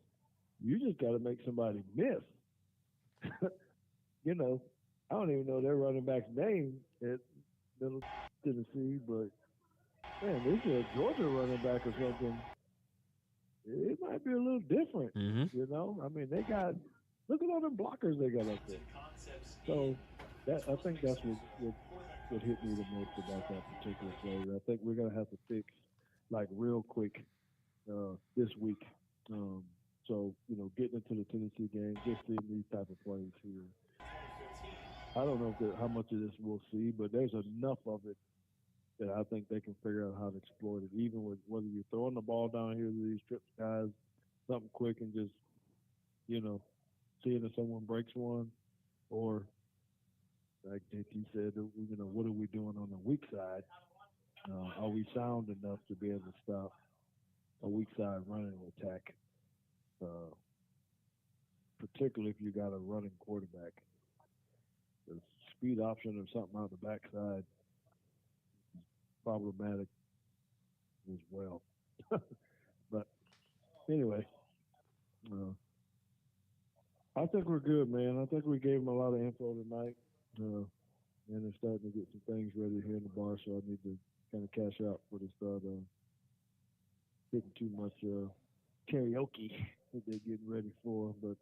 You just got to make somebody miss. You know, I don't even know their running back's name at Middle Tennessee, but man, this is a Georgia running back or something. It might be a little different, you know? I mean, look at all them blockers they got up there. So I think that's what hit me the most about that particular play. I think we're going to have to fix, like, real quick this week. So, you know, getting into the Tennessee game, just seeing these type of plays here. I don't know how much of this we'll see, but there's enough of it that I think they can figure out how to exploit it, even with whether you're throwing the ball down here to these trip guys, something quick and just, you know, seeing if someone breaks one, or like JT said, you know, what are we doing on the weak side? Are we sound enough to be able to stop a weak side running attack? Particularly if you got a running quarterback. The speed option or something out the backside is problematic as well. But anyway, I think we're good, man. I think we gave them a lot of info tonight, and they're starting to get some things ready here in the bar, so I need to kind of cash out before they start getting too much karaoke that they're getting ready for. But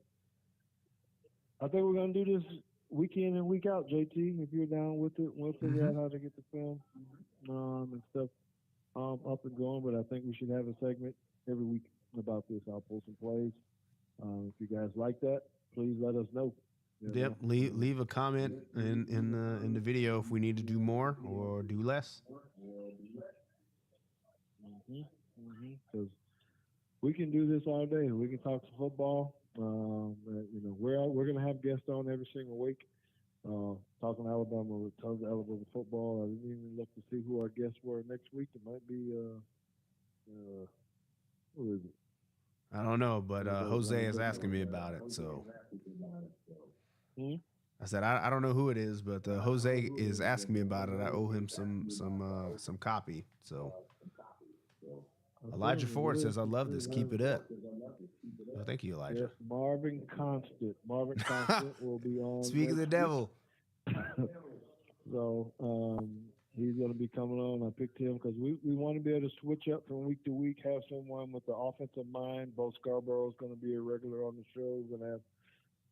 I think we're going to do this week in and week out, JT, if you're down with it. We'll figure out how to get the film and stuff up and going, but I think we should have a segment every week about this. I'll pull some plays. If you guys like that, please let us know. Yep. Leave a comment in the video if we need to do more or do less. Because we can do this all day. We can talk some football. You know, we're gonna have guests on every single week. Talking Alabama with tons of Alabama football. I didn't even look to see who our guests were next week. It might be who is it? I don't know, but Jose is asking me about it. So I said I don't know who it is, but Jose is asking me about it. I owe him some copy. So Elijah Ford says, "I love this. Keep it up." Well, thank you, Elijah. Yes, Marvin Constant. Marvin Constant will be on. Speak of the devil. So he's going to be coming on. I picked him because we want to be able to switch up from week to week, have someone with the offensive mind. Bo Scarborough is going to be a regular on the show. We're going to have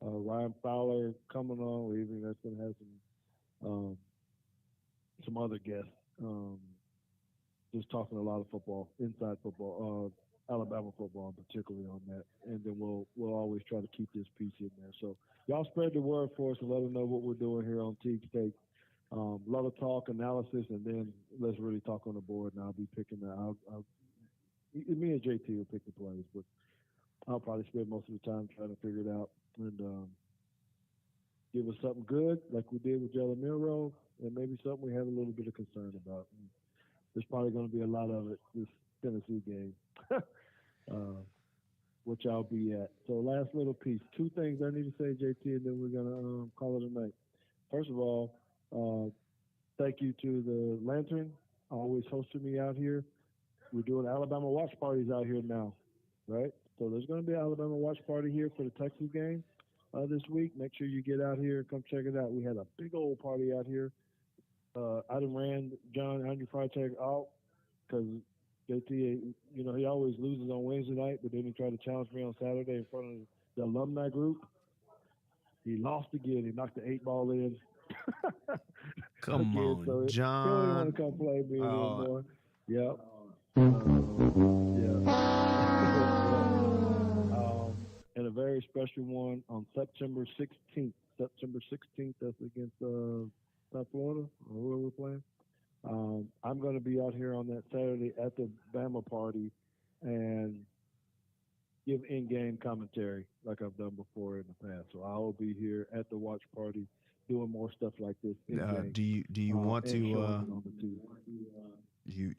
Ryan Fowler coming on. We're even going to have some other guests. Just talking a lot of football, inside football, Alabama football, particularly on that. And then we'll always try to keep this piece in there. So y'all spread the word for us and let them know what we're doing here on Teague Take. A lot of talk, analysis, and then let's really talk on the board. And I'll be picking that. Me and JT will pick the plays, but I'll probably spend most of the time trying to figure it out and give us something good like we did with Jalen Milroe, and maybe something we have a little bit of concern about. And there's probably going to be a lot of it this Tennessee game. which I'll be at. So last little piece, 2 things I need to say, JT, and then we're gonna call it a night. First of all, thank you to the Lantern, always hosting me out here. We're doing Alabama watch parties out here now, right? So there's going to be an Alabama watch party here for the Texas game this week. Make sure you get out here and come check it out. We had a big old party out here. I done ran John Andrew Freitag out because JT, you know, he always loses on Wednesday night, but then he tried to challenge me on Saturday in front of the alumni group. He lost again. He knocked the 8 ball in. Come on, so John. He don't want to come play me anymore. Yep. And a very special one on September 16th. September 16th, that's against South Florida, or where we're playing. I'm going to be out here on that Saturday at the Bama party and give in-game commentary like I've done before in the past. So I will be here at the watch party doing more stuff like this. Do you want to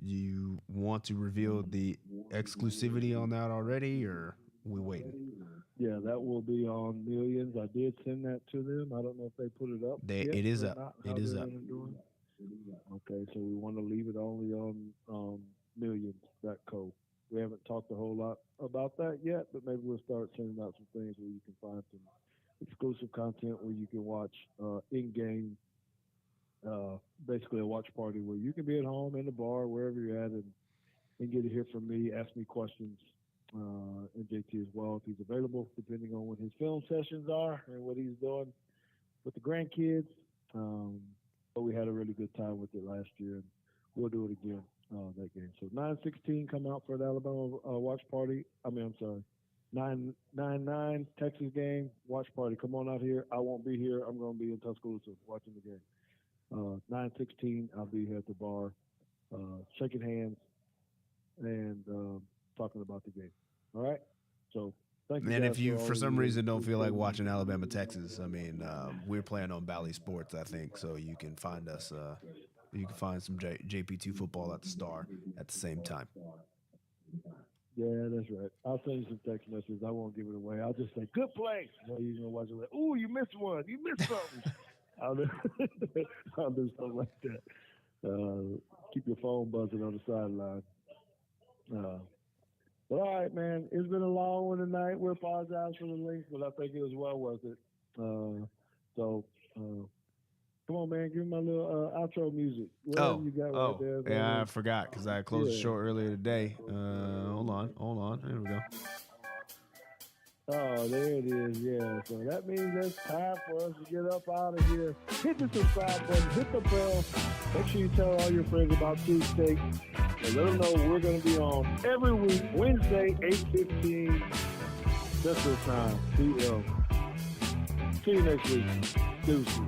you want to reveal the exclusivity on that already, or we waiting? Yeah, that will be on Millions. I did send that to them. I don't know if they put it up. It is up. It is up. Okay, so we want to leave it only on Millions.co. We haven't talked a whole lot about that yet, but maybe we'll start sending out some things where you can find some exclusive content where you can watch in-game, basically a watch party where you can be at home, in the bar, wherever you're at, and get to hear from me, ask me questions, and JT as well, if he's available, depending on when his film sessions are and what he's doing with the grandkids. But we had a really good time with it last year, and we'll do it again that game. So 9/16, come out for the Alabama watch party. I'm sorry, 9/9 Texas game watch party. Come on out here. I won't be here. I'm going to be in Tuscaloosa watching the game. 9/16, I'll be here at the bar, shaking hands and talking about the game. All right. So thank you. And if you, for some reason, don't feel like watching Alabama Texas, I mean, we're playing on Bally Sports, I think, so you can find us. You can find some JP2 football at the Star at the same time. Yeah, that's right. I'll send you some text messages. I won't give it away. I'll just say, good play. Well, you're going to watch it like, ooh, you missed one. You missed something. I'll do something like that. Keep your phone buzzing on the sideline. But all right, man, it's been a long one tonight. We apologize for the length, but I think it was well worth it. Come on, man, give me my little outro music. Whatever you got right there, yeah, I forgot because I closed the show earlier today. Hold on. There we go. Oh, there it is. Yeah, so that means it's time for us to get up out of here. Hit the subscribe button, hit the bell. Make sure you tell all your friends about Teague Steak. And let them know we're going to be on every week, Wednesday, 8:15 Central Time, PM. See you next week. Deuces.